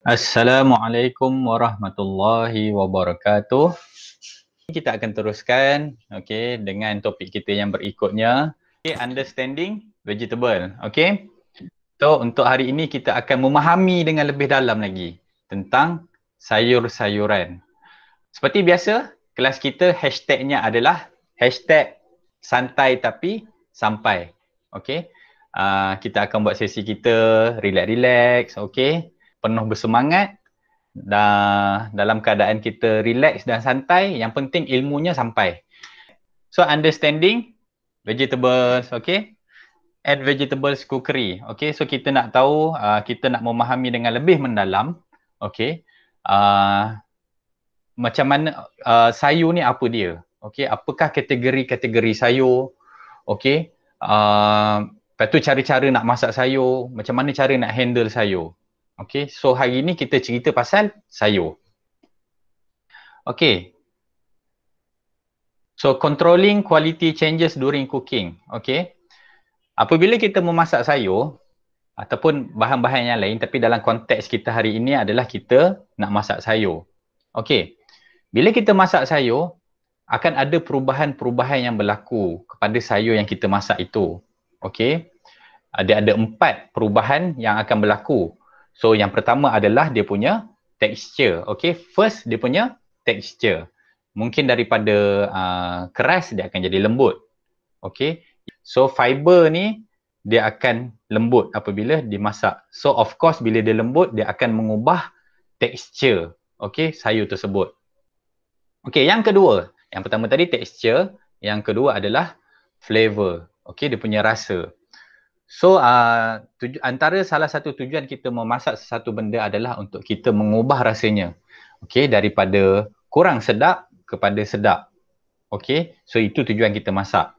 Assalamualaikum warahmatullahi wabarakatuh. Kita akan teruskan dengan topik kita yang berikutnya, understanding vegetable. So untuk hari ini kita akan memahami dengan lebih dalam lagi tentang sayur-sayuran. Seperti biasa, kelas kita hashtagnya adalah hashtag santai tapi sampai. Kita akan buat sesi kita relax-relax, penuh bersemangat. Dalam keadaan kita relax dan santai, yang penting ilmunya sampai. So understanding vegetables, and vegetables cookery. So kita nak tahu, kita nak memahami dengan lebih mendalam, macam mana sayur ni apa dia? Apakah kategori-kategori sayur? Lepas tu cara-cara nak masak sayur, macam mana cara nak handle sayur. So hari ni kita cerita pasal sayur. So controlling quality changes during cooking. Apabila kita memasak sayur ataupun bahan-bahan yang lain, tapi dalam konteks kita hari ini adalah kita nak masak sayur. Bila kita masak sayur, akan ada perubahan-perubahan yang berlaku kepada sayur yang kita masak itu. Ada 4 perubahan yang akan berlaku. So yang pertama adalah dia punya texture. First dia punya texture. Mungkin daripada keras dia akan jadi lembut. So fiber ni dia akan lembut apabila dimasak. So of course bila dia lembut dia akan mengubah texture sayur tersebut. Yang kedua, yang pertama tadi texture, yang kedua adalah flavor. Dia punya rasa. So antara salah satu tujuan kita memasak sesuatu benda adalah untuk kita mengubah rasanya. Daripada kurang sedap kepada sedap. So itu tujuan kita masak.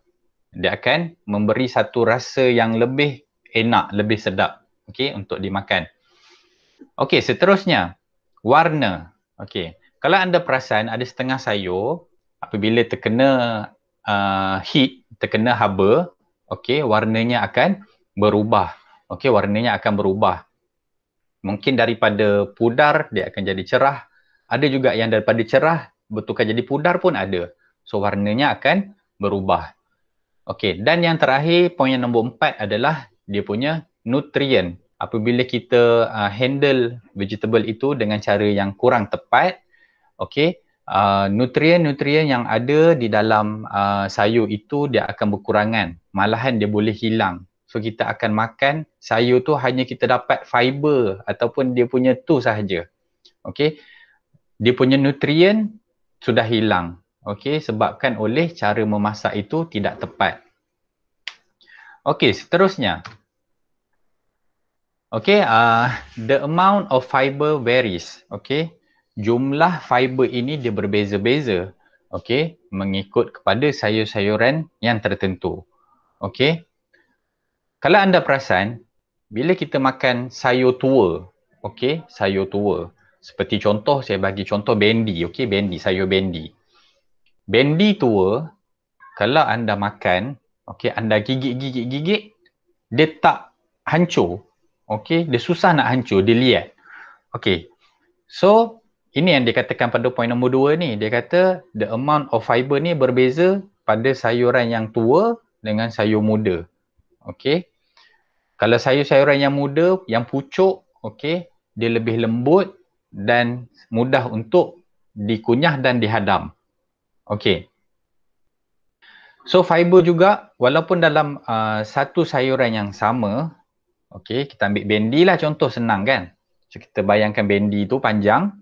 Dia akan memberi satu rasa yang lebih enak, lebih sedap untuk dimakan. Seterusnya warna. Kalau anda perasan ada setengah sayur apabila terkena heat, terkena haba, warnanya akan berubah. Warnanya akan berubah. Mungkin daripada pudar dia akan jadi cerah. Ada juga yang daripada cerah bertukar jadi pudar pun ada. So warnanya akan berubah. Dan yang terakhir, poin yang nombor 4 adalah dia punya nutrien. Apabila kita handle vegetable itu dengan cara yang kurang tepat, nutrien-nutrien yang ada di dalam sayur itu dia akan berkurangan. Malahan dia boleh hilang. So kita akan makan sayur tu hanya kita dapat fiber ataupun dia punya tu sahaja. Dia punya nutrien sudah hilang. Sebabkan oleh cara memasak itu tidak tepat. Seterusnya. The amount of fiber varies. Jumlah fiber ini dia berbeza-beza. Mengikut kepada sayur-sayuran yang tertentu. Kalau anda perasan, bila kita makan sayur tua, sayur tua. Seperti contoh, saya bagi contoh bendi, bendi, sayur bendi. Bendi tua, kalau anda makan, anda gigit, dia tak hancur. Dia susah nak hancur, dia liat. So, ini yang dikatakan pada poin nombor 2 ni. Dia kata, the amount of fiber ni berbeza pada sayuran yang tua dengan sayur muda. Kalau sayur-sayuran yang muda, yang pucuk, dia lebih lembut dan mudah untuk dikunyah dan dihadam. So fiber juga, walaupun dalam satu sayuran yang sama, kita ambil bendi lah contoh, senang kan? So kita bayangkan bendi tu panjang,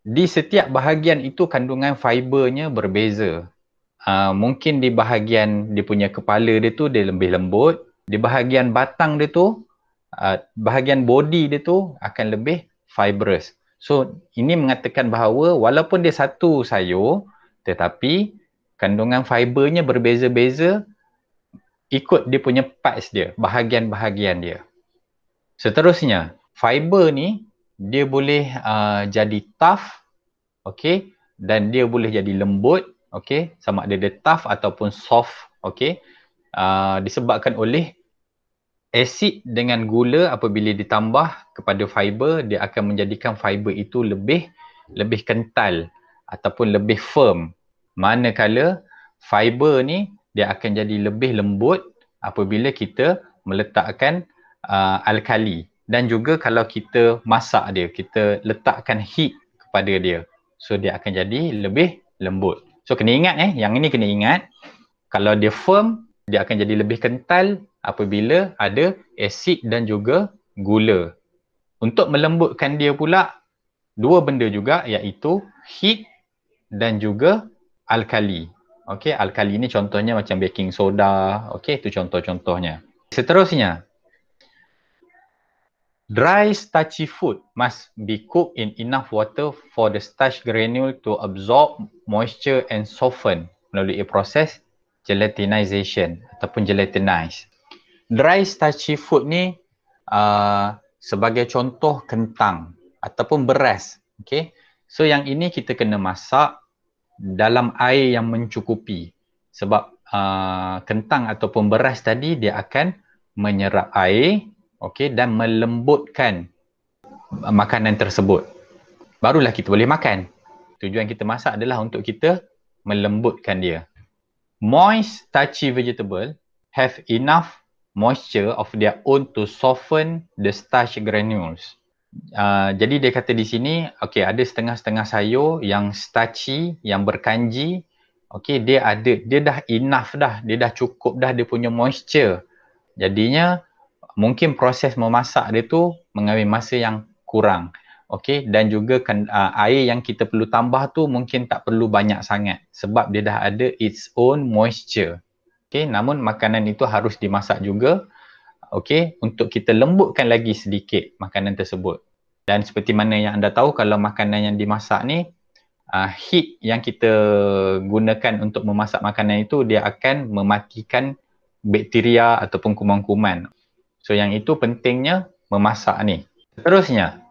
di setiap bahagian itu kandungan fibernya berbeza. Mungkin di bahagian dia punya kepala dia tu dia lebih lembut, di bahagian batang dia tu, bahagian body dia tu akan lebih fibrous. So ini mengatakan bahawa walaupun dia satu sayur, tetapi kandungan fibernya berbeza-beza ikut dia punya parts dia, bahagian-bahagian dia. Seterusnya, fiber ni dia boleh jadi tough, dan dia boleh jadi lembut, sama ada dia tough ataupun soft, disebabkan oleh Asid dengan gula apabila ditambah kepada fiber, dia akan menjadikan fiber itu lebih kental ataupun lebih firm. Manakala fiber ni dia akan jadi lebih lembut apabila kita meletakkan alkali. Dan juga kalau kita masak dia, kita letakkan heat kepada dia. So dia akan jadi lebih lembut. So kena ingat yang ini kena ingat. Kalau dia firm, dia akan jadi lebih kental apabila ada asid dan juga gula. Untuk melembutkan dia pula, dua benda juga iaitu heat dan juga alkali. Okey, alkali ni contohnya macam baking soda. Okey, itu contoh-contohnya. Seterusnya, dry starchy food must be cooked in enough water for the starch granule to absorb moisture and soften melalui proses gelatinization ataupun gelatinize. Dry starchy food ni sebagai contoh kentang ataupun beras. Okay? So yang ini kita kena masak dalam air yang mencukupi. Sebab kentang ataupun beras tadi dia akan menyerap air, okay, dan melembutkan makanan tersebut. Barulah kita boleh makan. Tujuan kita masak adalah untuk kita melembutkan dia. Moist starchy vegetable have enough moisture of their own to soften the starch granules. Jadi dia kata di sini, okay, ada setengah-setengah sayur yang starchy, yang berkanji. Okay, dia dah enough dah, dia dah cukup dah dia punya moisture. Jadinya mungkin proses memasak dia tu mengambil masa yang kurang. Okay, dan juga air yang kita perlu tambah tu mungkin tak perlu banyak sangat sebab dia dah ada its own moisture. Okay, namun makanan itu harus dimasak juga, okay, untuk kita lembutkan lagi sedikit makanan tersebut. Dan seperti mana yang anda tahu, kalau makanan yang dimasak ni, heat yang kita gunakan untuk memasak makanan itu dia akan mematikan bakteria ataupun kuman-kuman. So yang itu pentingnya memasak ni. Seterusnya,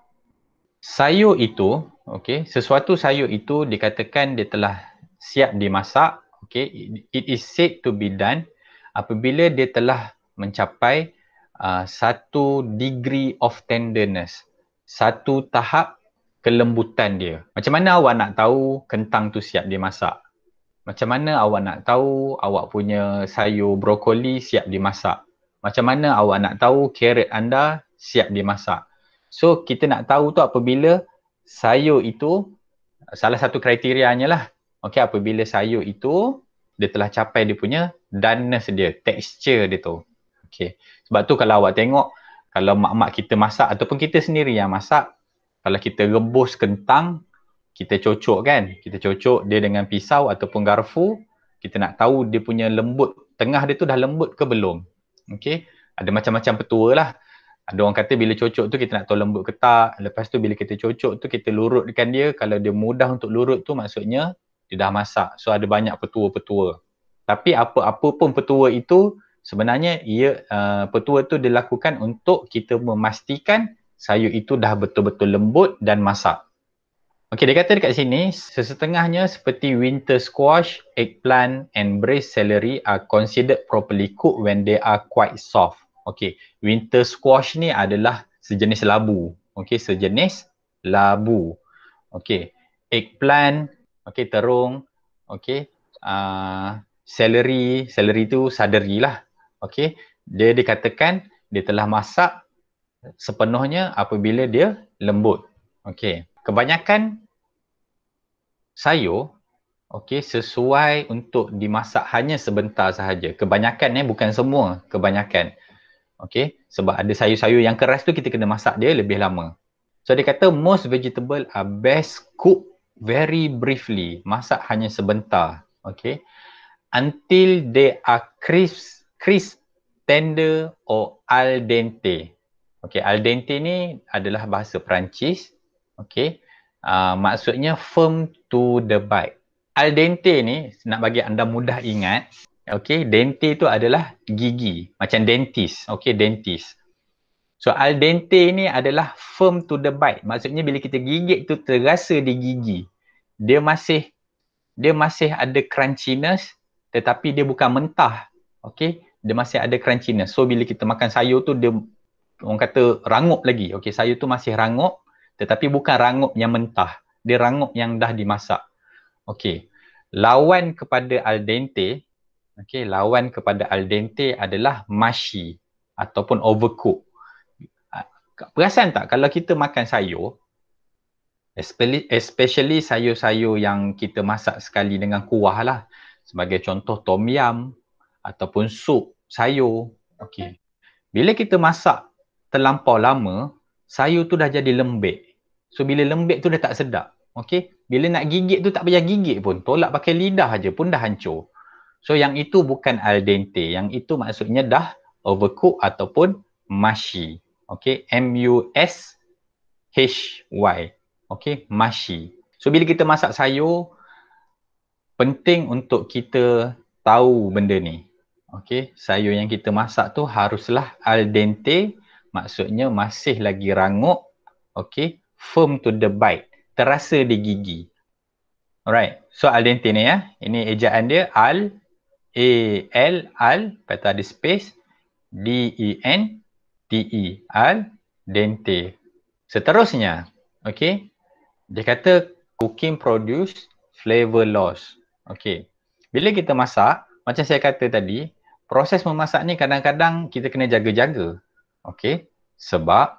sayur itu, okay, sesuatu sayur itu dikatakan dia telah siap dimasak, okay, it is said to be done apabila dia telah mencapai 1 degree of tenderness, 1 tahap kelembutan dia. Macam mana awak nak tahu kentang tu siap dimasak? Macam mana awak nak tahu awak punya sayur brokoli siap dimasak? Macam mana awak nak tahu carrot anda siap dimasak? So kita nak tahu tu apabila sayur itu, salah satu kriterianya lah, okay, apabila sayur itu dia telah capai dia punya doneness dia, texture dia tu. Okay. Sebab tu kalau awak tengok, kalau mak-mak kita masak ataupun kita sendiri yang masak, kalau kita rebus kentang, kita cocok kan, kita cocok dia dengan pisau ataupun garfu, kita nak tahu dia punya lembut, tengah dia tu dah lembut ke belum. Okay. Ada macam-macam petua lah. Ada orang kata bila cocok tu kita nak tahu lembut ke tak. Lepas tu bila kita cocok tu kita lurutkan dia. Kalau dia mudah untuk lurut tu maksudnya dia dah masak. So ada banyak petua-petua. Tapi apa-apa pun petua itu sebenarnya petua tu dilakukan untuk kita memastikan sayur itu dah betul-betul lembut dan masak. Okey, dia kata dekat sini sesetengahnya seperti winter squash, eggplant and braised celery are considered properly cooked when they are quite soft. Okey, winter squash ni adalah sejenis labu. Okey, sejenis labu. Okey, eggplant, okey, terung, okey, celery tu saderi lah. Okey, dia dikatakan dia telah masak sepenuhnya apabila dia lembut. Okey, kebanyakan sayur, okey, sesuai untuk dimasak hanya sebentar sahaja. Kebanyakan bukan semua, kebanyakan. Okey, sebab ada sayur-sayur yang keras tu kita kena masak dia lebih lama. So dia kata most vegetable are best cooked very briefly, masak hanya sebentar, okey, until they are crisp, tender or al dente. Okey, al dente ni adalah bahasa Perancis, okey, maksudnya firm to the bite. Al dente ni nak bagi anda mudah ingat. Okay, dente tu adalah gigi, macam dentist. Okay, dentist. So al dente ni adalah firm to the bite. Maksudnya bila kita gigit tu terasa di gigi. Dia masih ada crunchiness tetapi dia bukan mentah. Okay, dia masih ada crunchiness. So bila kita makan sayur tu dia orang kata rangup lagi. Okey, sayur tu masih rangup tetapi bukan rangup yang mentah. Dia rangup yang dah dimasak. Okey. Lawan kepada al dente, okey, lawan kepada al dente adalah mushy ataupun overcook. Perasan tak kalau kita makan sayur, especially sayur-sayur yang kita masak sekali dengan kuah lah. Sebagai contoh tom yum ataupun sup sayur. Okey. Bila kita masak terlampau lama, sayur tu dah jadi lembek. So bila lembek tu dah tak sedap. Okey. Bila nak gigit tu tak payah gigit pun. Tolak pakai lidah aja pun dah hancur. So yang itu bukan al dente. Yang itu maksudnya dah overcook ataupun mushy. Okey. M-U-S-H-Y. Okey, mushy. So bila kita masak sayur, penting untuk kita tahu benda ni. Okey, sayur yang kita masak tu haruslah al dente, maksudnya masih lagi rangup. Okey, firm to the bite, terasa di gigi. Alright, so al dente ni ya. Ini ejaan dia al, A-L, al, lepas tu ada space, D-E-N-T-E, al dente. Seterusnya, okey, dia kata cooking produce flavor loss. Okey. Bila kita masak, macam saya kata tadi, proses memasak ni kadang-kadang kita kena jaga-jaga. Okey. Sebab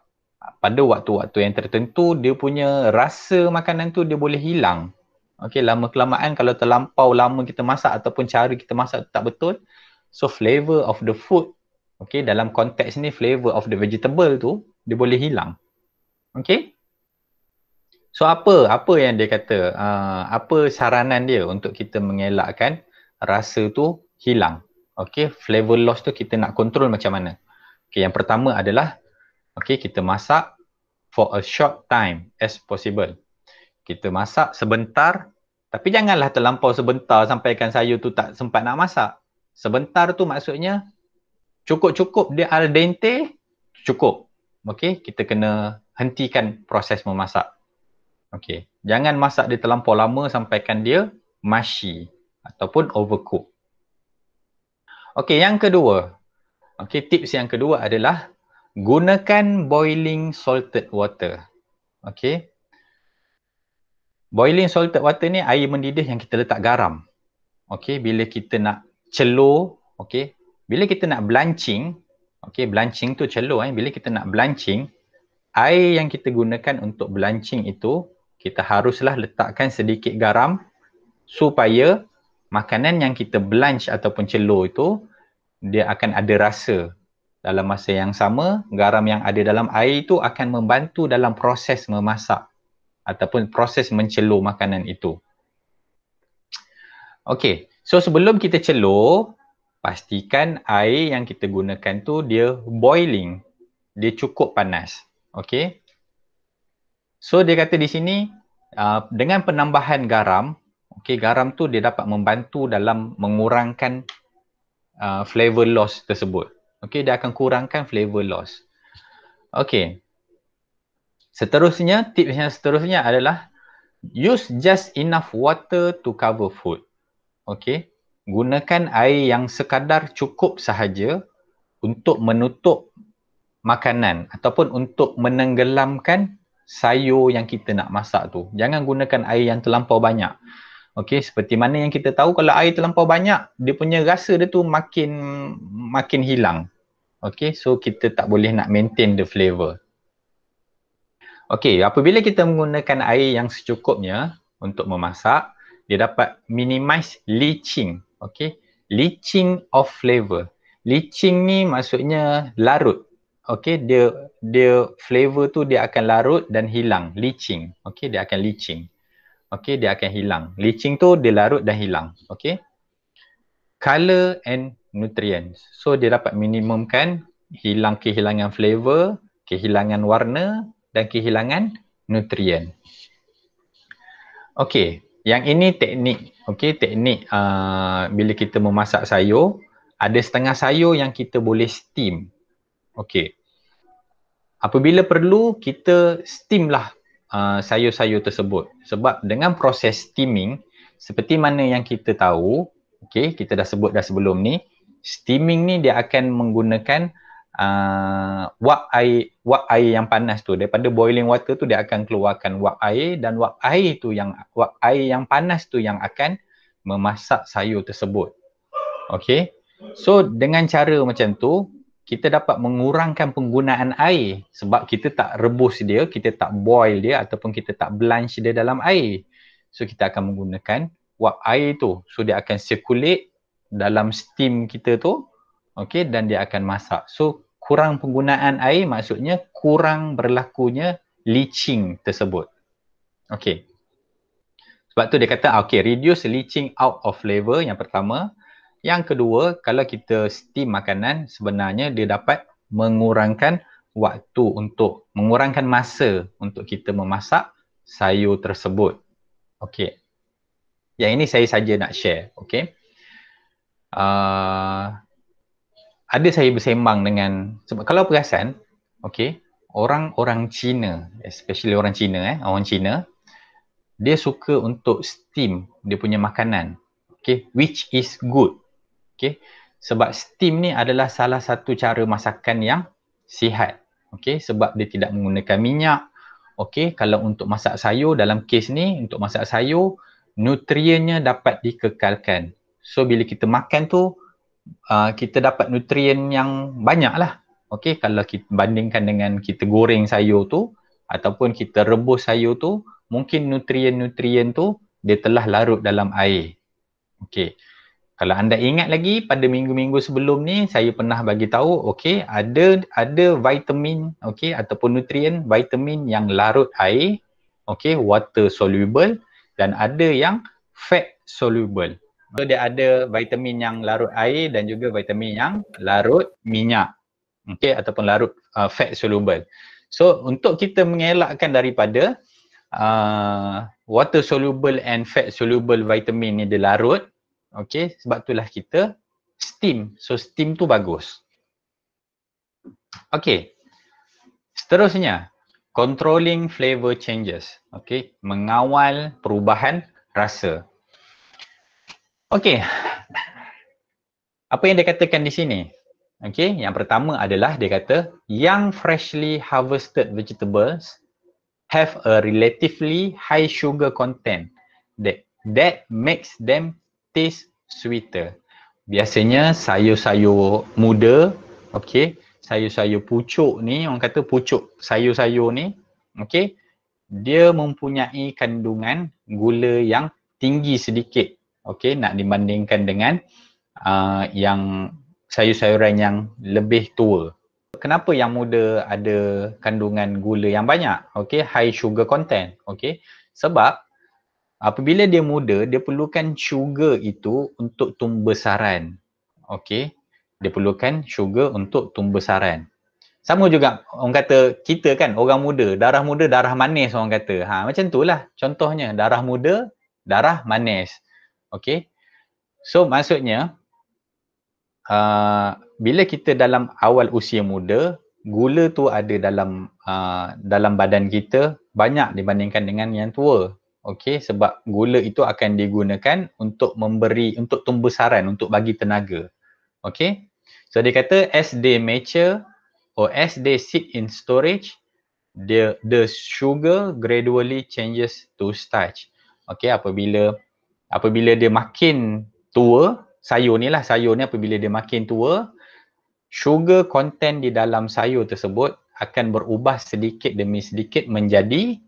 pada waktu-waktu yang tertentu dia punya rasa makanan tu dia boleh hilang. Okey, lama kelamaan kalau terlampau lama kita masak ataupun cara kita masak tak betul, so flavor of the food, okey, dalam konteks ni flavor of the vegetable tu dia boleh hilang. Okey? So apa yang dia kata, apa saranan dia untuk kita mengelakkan rasa tu hilang. Okay, flavor loss tu kita nak kontrol macam mana. Okay, yang pertama adalah kita masak for a short time as possible. Kita masak sebentar, tapi janganlah terlampau sebentar sampaikan sayur tu tak sempat nak masak. Sebentar tu maksudnya cukup-cukup dia al dente, cukup. Okay, kita kena hentikan proses memasak. Okey, jangan masak dia terlampau lama sampaikan dia mushy ataupun overcook. Okey, yang kedua. Okey, tips yang kedua adalah gunakan boiling salted water. Okey. Boiling salted water ni air mendidih yang kita letak garam. Okey, bila kita nak celur, okey, bila kita nak blanching, okey, blanching tu celur bila kita nak blanching, air yang kita gunakan untuk blanching itu kita haruslah letakkan sedikit garam supaya makanan yang kita blanch ataupun celur itu dia akan ada rasa. Dalam masa yang sama, garam yang ada dalam air itu akan membantu dalam proses memasak ataupun proses mencelur makanan itu. Okey, so sebelum kita celur, pastikan air yang kita gunakan tu dia boiling. Dia cukup panas. Okey. So dia kata di sini dengan penambahan garam, garam tu dia dapat membantu dalam mengurangkan flavor loss tersebut. Dia akan kurangkan flavor loss. Seterusnya, tips yang seterusnya adalah use just enough water to cover food. Gunakan air yang sekadar cukup sahaja untuk menutup makanan ataupun untuk menenggelamkan sayur yang kita nak masak tu. Jangan gunakan air yang terlampau banyak. Seperti mana yang kita tahu kalau air terlampau banyak, dia punya rasa dia tu makin hilang. So kita tak boleh nak maintain the flavor. Apabila kita menggunakan air yang secukupnya untuk memasak, dia dapat minimize leaching. Leaching of flavor. Leaching ni maksudnya larut. Dia flavor tu dia akan larut dan hilang. Leaching. Dia akan leaching. Dia akan hilang. Leaching tu dia larut dan hilang. Color and nutrients. So dia dapat minimumkan kehilangan flavor, kehilangan warna dan kehilangan nutrien. Yang ini teknik. Teknik bila kita memasak sayur, ada setengah sayur yang kita boleh steam. Apabila perlu, kita steam lah sayur-sayur tersebut. Sebab dengan proses steaming, seperti mana yang kita tahu, kita dah sebut dah sebelum ni, Steaming ni dia akan menggunakan wap air yang panas tu. Daripada boiling water tu dia akan keluarkan wap air, dan wap air yang panas tu yang akan memasak sayur tersebut. Okey. So dengan cara macam tu kita dapat mengurangkan penggunaan air sebab kita tak rebus dia, kita tak boil dia ataupun kita tak blanch dia dalam air. So kita akan menggunakan wap air tu. So dia akan circulate dalam steam kita tu, okey, dan dia akan masak. So kurang penggunaan air maksudnya kurang berlakunya leaching tersebut. Okey. Sebab tu dia kata okey, reduce leaching out of flavor yang pertama. Yang kedua, kalau kita steam makanan, sebenarnya dia dapat mengurangkan waktu untuk mengurangkan masa untuk kita memasak sayur tersebut. Okey. Yang ini saya saja nak share, okey. Ada saya bersembang dengan, sebab kalau perasan, okey, orang Cina, especially orang Cina, dia suka untuk steam dia punya makanan, okey, which is good, okey, sebab steam ni adalah salah satu cara masakan yang sihat, okey, sebab dia tidak menggunakan minyak, okey. Kalau untuk masak sayur, dalam kes ni untuk masak sayur, nutriennya dapat dikekalkan. So bila kita makan tu, kita dapat nutrien yang banyak lah. Okey, kalau kita bandingkan dengan kita goreng sayur tu ataupun kita rebus sayur tu, mungkin nutrien-nutrien tu dia telah larut dalam air. Okey. Kalau anda ingat lagi pada minggu-minggu sebelum ni saya pernah bagi tahu, okey, ada vitamin, okey, ataupun nutrien vitamin yang larut air, okey, water soluble, dan ada yang fat soluble. So dia ada vitamin yang larut air dan juga vitamin yang larut minyak, okey, ataupun larut fat soluble. So untuk kita mengelakkan daripada water soluble and fat soluble vitamin ni dia larut, okey, sebab itulah kita steam. So steam tu bagus. Okey. Seterusnya, controlling flavor changes, okey, mengawal perubahan rasa. Okey. Apa yang dia katakan di sini? Okey, yang pertama adalah dia kata young freshly harvested vegetables have a relatively high sugar content that makes them taste sweeter. Biasanya sayur-sayur muda, okey, sayur-sayur pucuk ni, orang kata pucuk sayur-sayur ni, okey, dia mempunyai kandungan gula yang tinggi sedikit, okey, nak dibandingkan dengan yang sayur-sayuran yang lebih tua. Kenapa yang muda ada kandungan gula yang banyak? Okey, high sugar content, okey. Sebab apabila dia muda, dia perlukan sugar itu untuk tumbesaran. Okey. Dia perlukan sugar untuk tumbesaran. Sama juga orang kata kita kan, orang muda, darah manis orang kata. Macam itulah contohnya, darah muda, darah manis. Okey. So maksudnya bila kita dalam awal usia muda, gula tu ada dalam badan kita banyak dibandingkan dengan yang tua. Okey, sebab gula itu akan digunakan untuk tumbesaran, untuk bagi tenaga. Okey. So dia kata as they mature or as they sit in storage, the sugar gradually changes to starch. Okey, apabila dia makin tua, sayur ni apabila dia makin tua, sugar content di dalam sayur tersebut akan berubah sedikit demi sedikit menjadi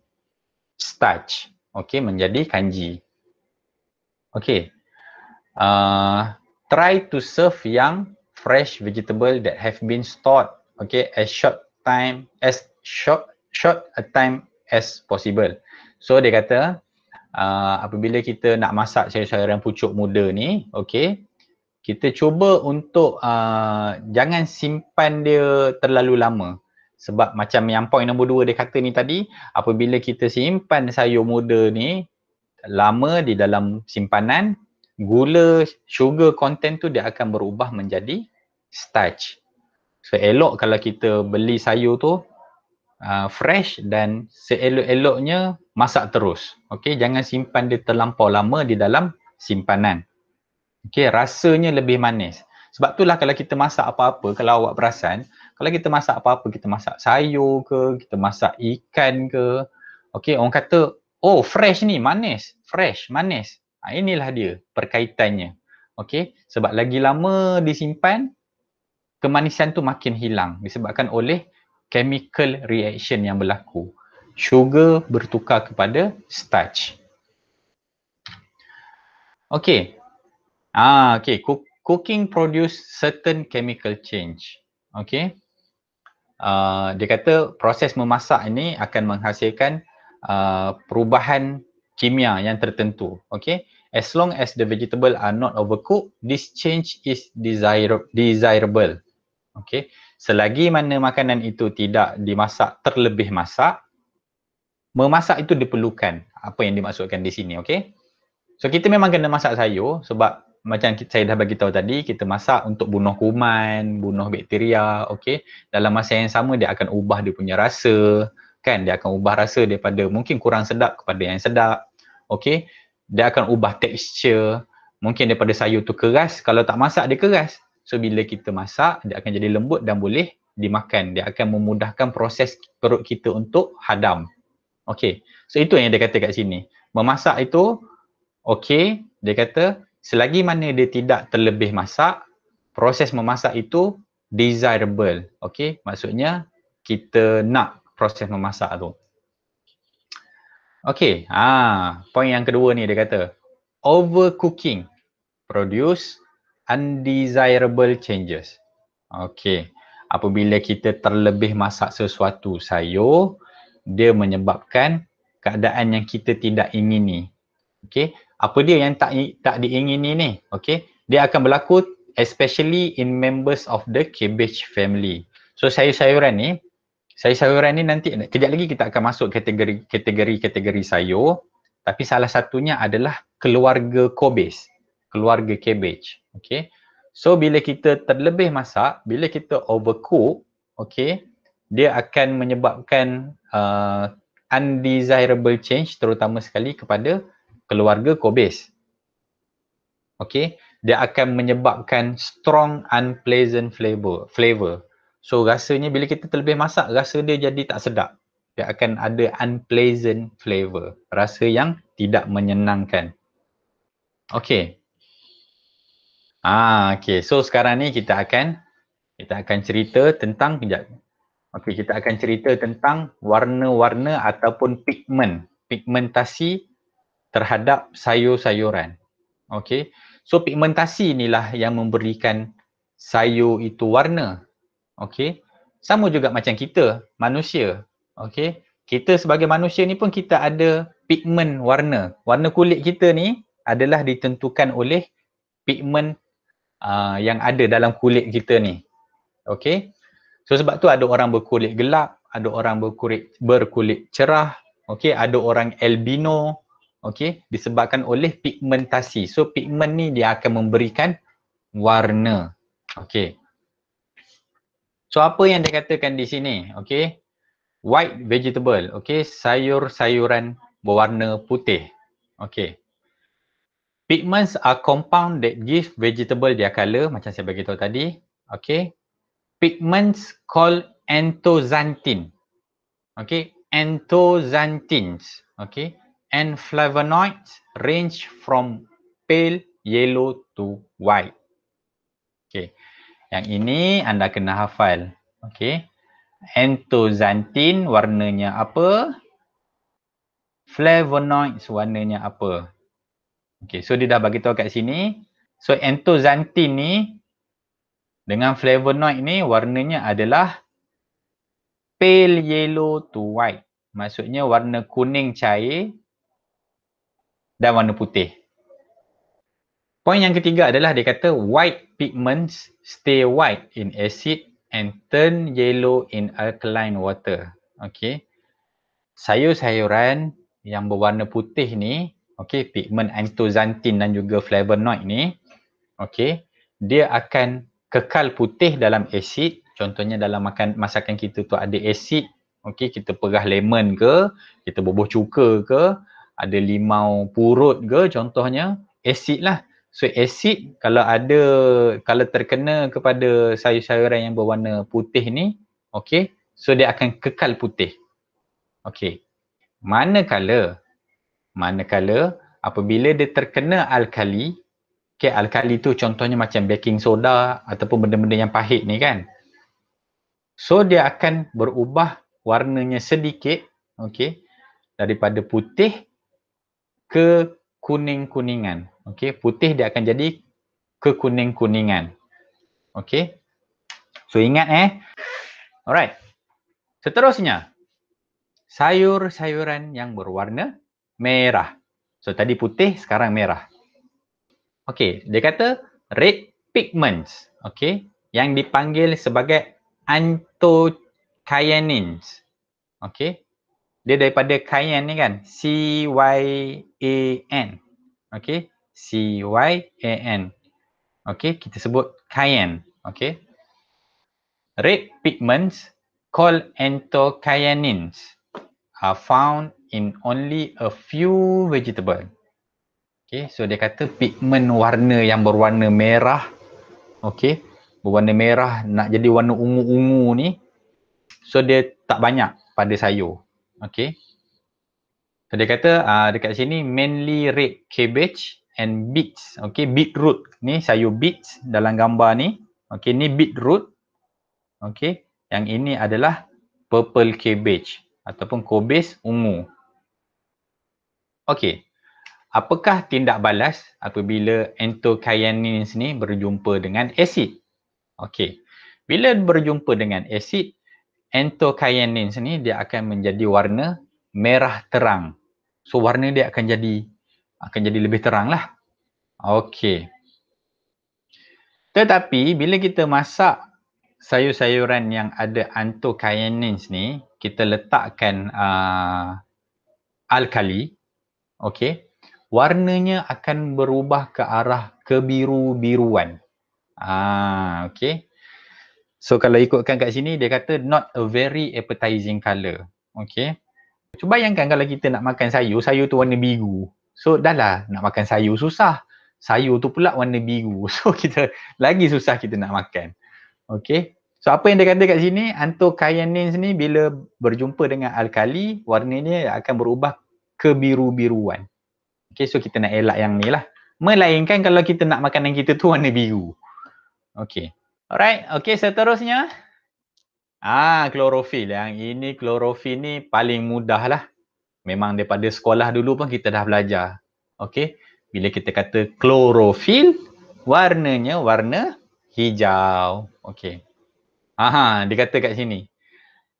starch. Okey, menjadi kanji. Okey. Try to serve young fresh vegetable that have been stored, okay, as short a time as possible. So dia kata apabila kita nak masak sayur-sayuran pucuk muda ni, okey, kita cuba untuk jangan simpan dia terlalu lama. Sebab macam yang point nombor 2 dia kata ni tadi, apabila kita simpan sayur muda ni lama di dalam simpanan, gula, sugar content tu dia akan berubah menjadi starch. So elok kalau kita beli sayur tu fresh dan seelok-eloknya masak terus. Okey, jangan simpan dia terlampau lama di dalam simpanan. Okey, rasanya lebih manis. Sebab itulah kalau kita masak apa-apa, kalau awak perasan, kalau kita masak apa-apa, kita masak sayur ke, kita masak ikan ke, okey, orang kata, oh fresh ni, manis, fresh, manis. Inilah dia perkaitannya. Okey, sebab lagi lama disimpan, kemanisan tu makin hilang disebabkan oleh chemical reaction yang berlaku. Sugar bertukar kepada starch. Okey. Okey, cooking produce certain chemical change. Okey. Dia kata proses memasak ini akan menghasilkan perubahan kimia yang tertentu. Okey. As long as the vegetable are not overcooked, this change is desirable. Okey. Selagi mana makanan itu tidak dimasak terlebih masak, memasak itu diperlukan. Apa yang dimaksudkan di sini, okey? So kita memang kena masak sayur sebab macam saya dah bagi tahu tadi, kita masak untuk bunuh kuman, bunuh bakteria, okey. Dalam masa yang sama dia akan ubah dia punya rasa, kan? Dia akan ubah rasa daripada mungkin kurang sedap kepada yang sedap. Okey. Dia akan ubah tekstur, mungkin daripada sayur tu keras, kalau tak masak dia keras. So bila kita masak, dia akan jadi lembut dan boleh dimakan. Dia akan memudahkan proses perut kita untuk hadam. Okey. So itu yang dia kata kat sini. Memasak itu okey, dia kata selagi mana dia tidak terlebih masak, proses memasak itu desirable. Okey, maksudnya kita nak proses memasak tu. Okey, poin yang kedua ni dia kata overcooking produce undesirable changes. Okey, apabila kita terlebih masak sesuatu sayur, dia menyebabkan keadaan yang kita tidak ingini. Okey, apa dia yang tak diingini ni? Okey, dia akan berlaku especially in members of the cabbage family. So sayur-sayuran ni nanti kejap lagi kita akan masuk kategori sayur, tapi salah satunya adalah keluarga kobis, keluarga cabbage. Okey. So bila kita terlebih masak, bila kita overcook, okey, dia akan menyebabkan undesirable change terutama sekali kepada keluarga kobis. Okey, dia akan menyebabkan strong unpleasant flavor. So rasanya bila kita terlebih masak, rasa dia jadi tak sedap. Dia akan ada unpleasant flavor, rasa yang tidak menyenangkan. Okey. Okey. So sekarang ni kita akan cerita tentang Okey, kita akan cerita tentang warna-warna ataupun pigmentasi terhadap sayur-sayuran. Okey. So pigmentasi inilah yang memberikan sayur itu warna. Okey. Sama juga macam kita, manusia. Okey. Kita sebagai manusia ni pun kita ada pigment warna. Warna kulit kita ni adalah ditentukan oleh pigment yang ada dalam kulit kita ni. Okey. So sebab tu ada orang berkulit gelap, ada orang berkulit cerah, okey, ada orang albino, okey, disebabkan oleh pigmentasi. So pigment ni dia akan memberikan warna. Okey. So apa yang dia katakan di sini? Okey. White vegetable, okey, sayur-sayuran berwarna putih. Okey. Pigments are compound that give vegetable their color, macam saya bagi tahu tadi. Okey. Pigments called anthoxanthin. Okay, anthoxanthins. Okay, and flavonoids range from pale yellow to white. Okay, yang ini anda kena hafal. Okay, anthoxanthin warnanya apa? Flavonoids warnanya apa? Okay, so dia dah bagi tahu kat sini. So anthoxanthin ni dengan flavonoid ni warnanya adalah pale yellow to white. Maksudnya warna kuning cair dan warna putih. Poin yang ketiga adalah dia kata white pigments stay white in acid and turn yellow in alkaline water. Okey. Sayur-sayuran yang berwarna putih ni, okey, pigment anthoxanthin dan juga flavonoid ni, okey, dia akan kekal putih dalam asid. Contohnya dalam masakan kita tu ada asid, okey, kita perah lemon ke, kita bubuh cuka ke, ada limau purut ke, contohnya asid lah. So asid kalau terkena kepada sayur-sayuran yang berwarna putih ni, okey, so dia akan kekal putih. Okey. Manakala apabila dia terkena alkali, okey, alkali tu contohnya macam baking soda ataupun benda-benda yang pahit ni kan. So dia akan berubah warnanya sedikit, okey, daripada putih ke kuning-kuningan. Okey, putih dia akan jadi ke kuning-kuningan. Okey. So ingat Alright. Seterusnya, sayur-sayuran yang berwarna merah. So tadi putih, sekarang merah. Okey, dia kata red pigments, okey, yang dipanggil sebagai anthocyanins. Okey. Dia daripada cyan ni kan, C-Y-A-N. Okey, C-Y-A-N. Okey, kita sebut cyan. Okey. Red pigments called anthocyanins are found in only a few vegetables. Okay, so dia kata pigmen warna yang berwarna merah, okay, berwarna merah nak jadi warna ungu-ungu ni, so dia tak banyak pada sayur. Okay. So dia kata dekat sini mainly red cabbage and beets. Okay, beetroot ni sayur beets dalam gambar ni. Okay, ni beetroot. Okay, yang ini adalah purple cabbage ataupun kobis ungu. Okey. Apakah tindak balas apabila anthocyanins ni berjumpa dengan asid? Okey. Bila berjumpa dengan asid, anthocyanins ni dia akan menjadi warna merah terang. So warna dia akan jadi lebih terang lah. Okey. Tetapi bila kita masak sayur-sayuran yang ada anthocyanins ni, kita letakkan alkali, okey, warnanya akan berubah ke arah kebiru-biruan. Okey. So kalau ikutkan kat sini dia kata not a very appetizing colour. Okey. Cuba bayangkan kalau kita nak makan sayur tu warna biru. So dah lah nak makan sayur susah. Sayur tu pula warna biru. So kita lagi susah kita nak makan. Okey. So apa yang dia kata kat sini, anthocyanins ni bila berjumpa dengan alkali, warnanya akan berubah kebiru-biruan. Okay, so kita nak elak yang ni lah. Melainkan kalau kita nak makanan kita tu warna biru. Okay. Alright, okay, seterusnya. Klorofil. Yang ini klorofil ni paling mudah lah. Memang daripada sekolah dulu pun kita dah belajar. Okay. Bila kita kata klorofil, warnanya warna hijau. Okay. Dia kata kat sini.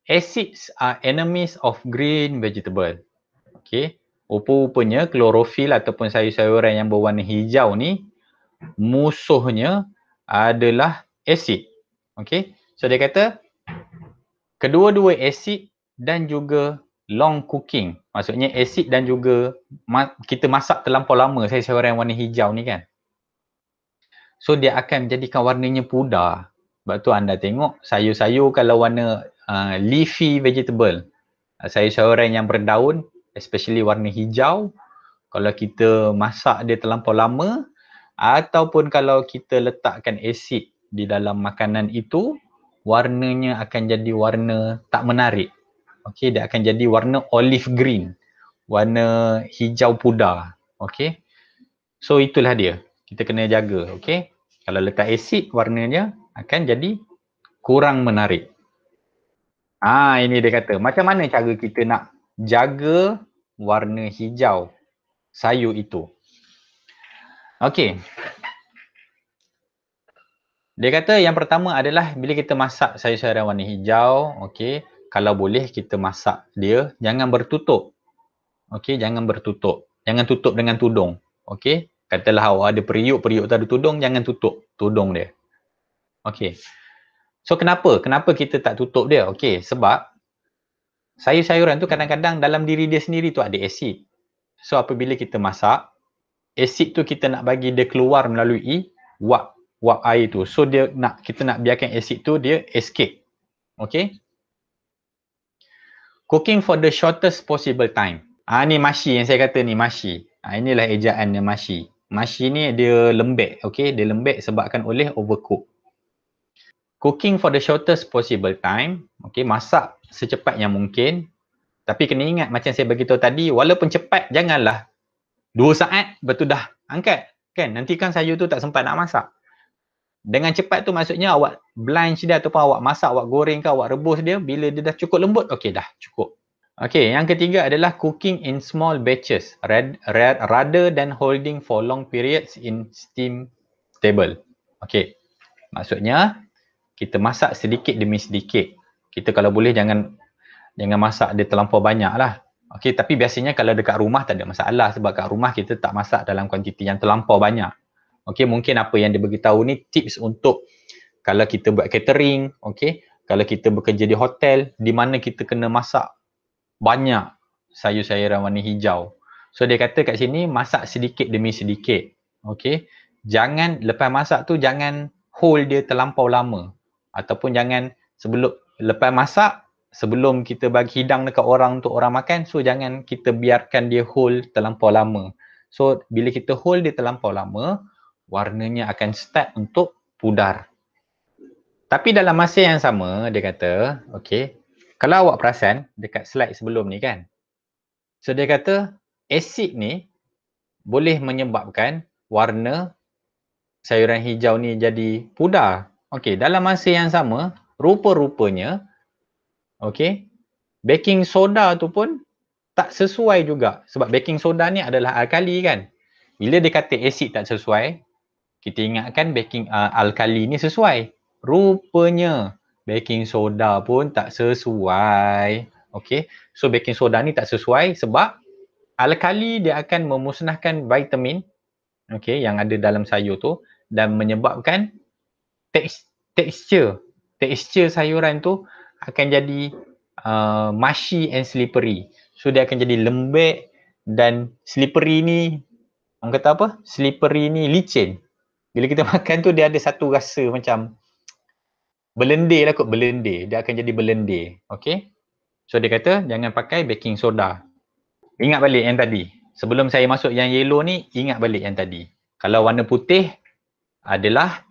Acids are enemies of green vegetable. Okay. Rupa-rupanya klorofil ataupun sayur-sayuran yang berwarna hijau ni musuhnya adalah asid. Okay. So dia kata kedua-dua asid dan juga long cooking. Maksudnya asid dan juga kita masak terlampau lama sayur-sayuran warna hijau ni kan. So dia akan menjadikan warnanya pudar. Sebab tu anda tengok sayur-sayur kalau warna leafy vegetable, sayur-sayuran yang berdaun, especially warna hijau, kalau kita masak dia terlampau lama ataupun kalau kita letakkan asid di dalam makanan itu, warnanya akan jadi warna tak menarik. Okey, dia akan jadi warna olive green, warna hijau pudar. Okey. So itulah dia. Kita kena jaga, okey. Kalau letak asid, warnanya akan jadi kurang menarik. Ini dia kata, macam mana cara kita nak jaga warna hijau sayur itu. Okey. Dia kata yang pertama adalah bila kita masak sayur-sayuran warna hijau, okey, kalau boleh kita masak dia jangan bertutup. Okey, jangan bertutup. Jangan tutup dengan tudung. Okey. Katalah awak ada periuk tu ada tudung, jangan tutup tudung dia. Okey. So kenapa? Kenapa kita tak tutup dia? Okey, sebab sayur-sayuran tu kadang-kadang dalam diri dia sendiri tu ada asid. So apabila kita masak, asid tu kita nak bagi dia keluar melalui wap air tu. So kita nak biarkan asid tu dia escape. Okay. Cooking for the shortest possible time. Ni mashi yang saya kata ni, mashi. Inilah ejaannya mashi. Mushy ni dia lembek, okey, dia lembek sebabkan oleh overcook. Cooking for the shortest possible time, okey, masak secepat yang mungkin. Tapi kena ingat macam saya beritahu tadi, walaupun cepat janganlah 2 saat lepas tu dah angkat, kan? Nanti kan sayur tu tak sempat nak masak. Dengan cepat tu maksudnya awak blanch dia ataupun awak masak, awak goreng ke, awak rebus dia, bila dia dah cukup lembut, okey dah cukup. Okey, yang ketiga adalah cooking in small batches rather than holding for long periods in steam table. Okey, maksudnya kita masak sedikit demi sedikit. Kita kalau boleh jangan masak dia terlampau banyak lah. Okey, tapi biasanya kalau dekat rumah tak ada masalah sebab kat rumah kita tak masak dalam kuantiti yang terlampau banyak. Okey, mungkin apa yang dia beritahu ni tips untuk kalau kita buat catering, okey, kalau kita bekerja di hotel di mana kita kena masak banyak sayur-sayuran warna hijau. So dia kata kat sini masak sedikit demi sedikit. Okey. Jangan lepas masak tu jangan hold dia terlampau lama ataupun jangan lepas masak sebelum kita bagi hidang dekat orang untuk orang makan, so jangan kita biarkan dia hold terlampau lama. So bila kita hold dia terlampau lama, warnanya akan start untuk pudar. Tapi dalam masa yang sama dia kata, okey, kalau awak perasan dekat slide sebelum ni kan, so dia kata asid ni boleh menyebabkan warna sayuran hijau ni jadi pudar. Okey, dalam masa yang sama, rupa-rupanya, okey, baking soda tu pun tak sesuai juga. Sebab baking soda ni adalah alkali kan. Bila dia kata asid tak sesuai, kita ingatkan alkali ni sesuai. Rupanya baking soda pun tak sesuai. Okey, so baking soda ni tak sesuai sebab alkali dia akan memusnahkan vitamin, okey, yang ada dalam sayur tu dan menyebabkan tekstur sayuran tu akan jadi mushy and slippery. So dia akan jadi lembek dan slippery ni, orang kata apa? Slippery ni licin. Bila kita makan tu dia ada satu rasa macam berlendir lah kot, berlendir. Dia akan jadi berlendir. Okay. So dia kata jangan pakai baking soda. Ingat balik yang tadi. Sebelum saya masuk yang yellow ni, ingat balik yang tadi. Kalau warna putih adalah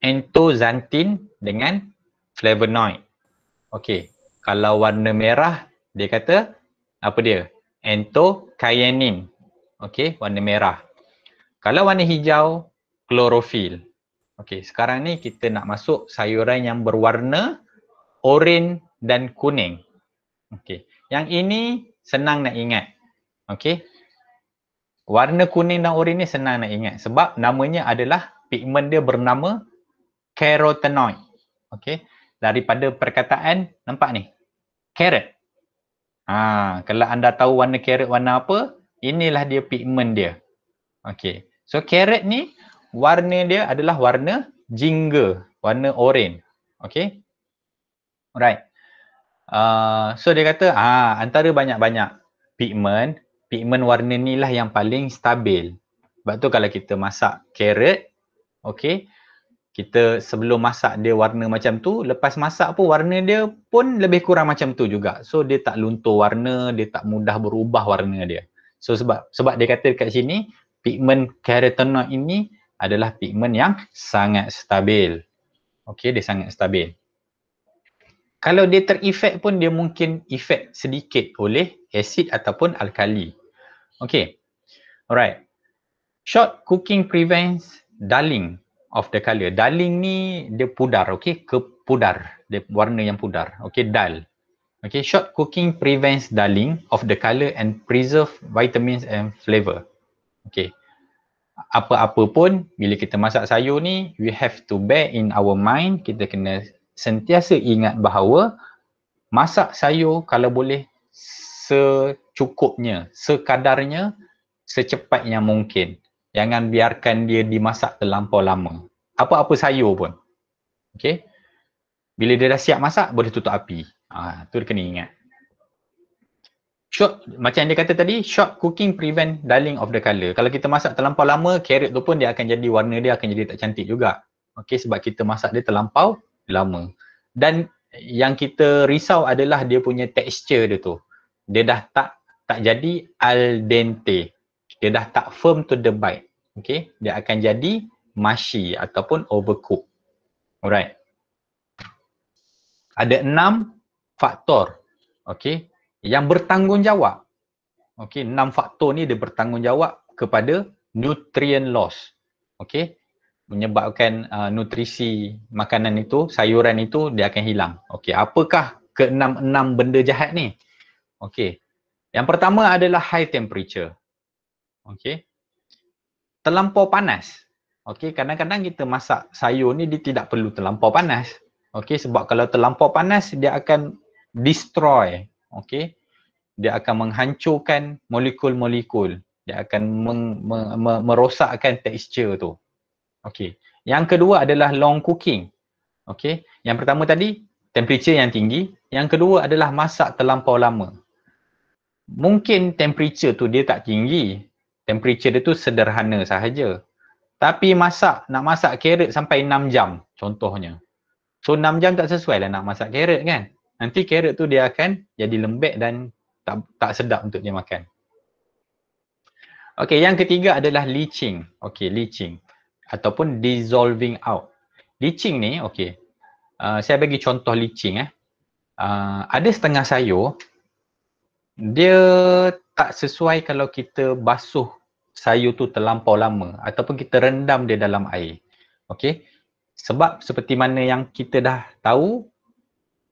anthoxanthin dengan flavonoid. Okay. Kalau warna merah, dia kata apa dia? Anthocyanin. Okay, warna merah. Kalau warna hijau, klorofil. Okey, sekarang ni kita nak masuk sayuran yang berwarna oranye dan kuning. Okey, yang ini senang nak ingat. Okey. Warna kuning dan oranye ni senang nak ingat sebab namanya adalah pigmen dia bernama carotenoid. Okey, daripada perkataan nampak ni. Carrot. Kalau anda tahu warna carrot warna apa, inilah dia pigmen dia. Okey. So carrot ni warna dia adalah warna jingga, warna oranye. Okay. Alright. So dia kata antara banyak-banyak pigmen warna ni lah yang paling stabil. Sebab tu kalau kita masak carrot, okay, kita sebelum masak dia warna macam tu, lepas masak pun warna dia pun lebih kurang macam tu juga. So dia tak luntur warna, dia tak mudah berubah warna dia. So sebab dia kata kat sini pigmen carotenoid ini adalah pigmen yang sangat stabil. Okey, dia sangat stabil. Kalau dia terefek pun dia mungkin efek sedikit oleh asid ataupun alkali. Okey. Alright. Short cooking prevents dulling of the colour. Dulling ni dia pudar, okey, kepudar. Dia warna yang pudar. Okey, dull. Okay, short cooking prevents dulling of the colour and preserve vitamins and flavour. Okay. Apa-apa pun bila kita masak sayur ni, we have to bear in our mind, kita kena sentiasa ingat bahawa masak sayur kalau boleh secukupnya, sekadarnya, secepat yang mungkin. Jangan biarkan dia dimasak terlampau lama. Apa-apa sayur pun. Okay. Bila dia dah siap masak, boleh tutup api. Tu kena ingat. Short, macam dia kata tadi, short cooking prevent dulling of the colour. Kalau kita masak terlampau lama, carrot tu pun dia akan jadi, warna dia akan jadi tak cantik juga. Okey, sebab kita masak dia terlampau lama. Dan yang kita risau adalah dia punya tekstur dia tu. Dia dah tak jadi al dente. dia dah tak firm to the bite. Okay, dia akan jadi mushy ataupun overcook. Alright. Ada 6 faktor, okay, yang bertanggungjawab. Okay, 6 faktor ni dia bertanggungjawab kepada nutrient loss. Okay, menyebabkan nutrisi makanan itu, sayuran itu dia akan hilang. Okay, apakah ke-6 benda jahat ni? Okay, yang pertama adalah high temperature. Okay, terlampau panas. Okay, kadang-kadang kita masak sayur ni dia tidak perlu terlampau panas. Okay, sebab kalau terlampau panas dia akan destroy. Okay, dia akan menghancurkan molekul-molekul. Dia akan merosakkan tekstur tu. Okay, yang kedua adalah long cooking. Okay, yang pertama tadi temperature yang tinggi. Yang kedua adalah masak terlampau lama. Mungkin temperature tu dia tak tinggi. Temperature dia tu sederhana sahaja. Tapi nak masak carrot sampai 6 jam contohnya. So 6 jam tak sesuai lah nak masak carrot kan. Nanti carrot tu dia akan jadi lembek dan tak sedap untuk dia makan. Okey, yang ketiga adalah leaching. Okey, leaching ataupun dissolving out. Leaching ni okey. Saya bagi contoh leaching ada setengah sayur dia tak sesuai kalau kita basuh sayur tu terlampau lama ataupun kita rendam dia dalam air. Okey. Sebab seperti mana yang kita dah tahu,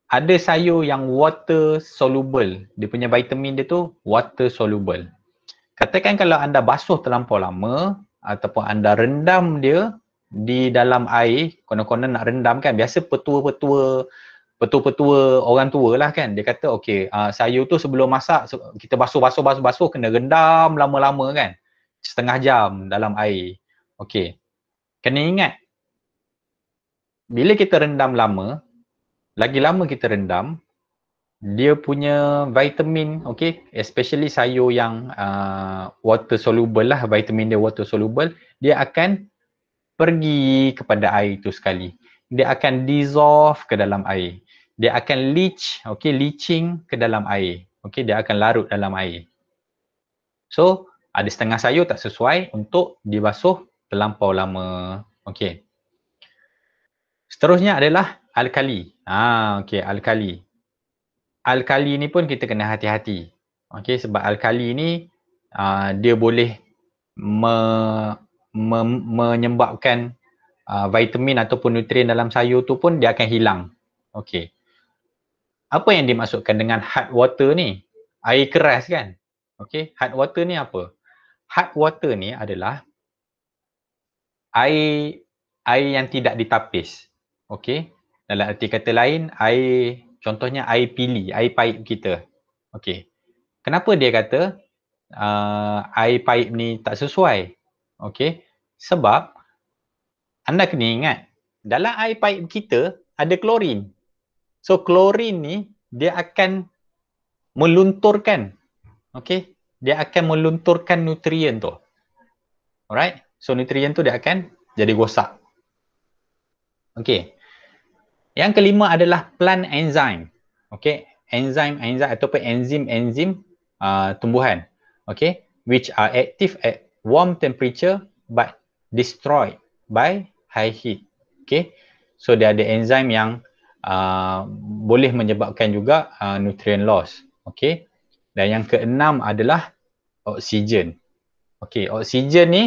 ada sayur yang water soluble. Dia punya vitamin dia tu water soluble. Katakan kalau anda basuh terlampau lama ataupun anda rendam dia di dalam air, konon-konon nak rendam kan, biasa petua-petua orang tua lah kan, dia kata okey, sayur tu sebelum masak kita basuh kena rendam lama-lama kan, setengah jam dalam air. Okey, kena ingat bila kita rendam lama, lagi lama kita rendam, dia punya vitamin, okey, especially sayur yang water soluble lah, vitamin dia water soluble, dia akan pergi kepada air tu sekali. Dia akan dissolve ke dalam air. Dia akan leach, okey, leaching ke dalam air. Okey, dia akan larut dalam air. So, ada setengah sayur tak sesuai untuk dibasuh terlampau lama. Okey. Seterusnya adalah alkali. Okey, alkali. Alkali ni pun kita kena hati-hati. Okey, sebab alkali ni dia boleh menyebabkan vitamin ataupun nutrien dalam sayur tu pun dia akan hilang. Okey. Apa yang dimaksudkan dengan hard water ni? Air keras kan? Okey, hard water ni apa? Hard water ni adalah air yang tidak ditapis. Okey. Dalam arti kata lain, contohnya air pili, air paip kita. Okey. Kenapa dia kata air paip ni tak sesuai? Okey. Sebab anda kena ingat, dalam air paip kita ada klorin. So klorin ni dia akan melunturkan, okey, dia akan melunturkan nutrien tu. Alright, so nutrien tu dia akan jadi rosak. Okey, yang kelima adalah plant enzyme. Okey, enzim ataupun enzim tumbuhan. Okey, which are active at warm temperature but destroyed by high heat. Okey, so dia ada enzim yang boleh menyebabkan juga nutrient loss. Okey. Dan yang keenam adalah oksigen. Okey, oksigen ni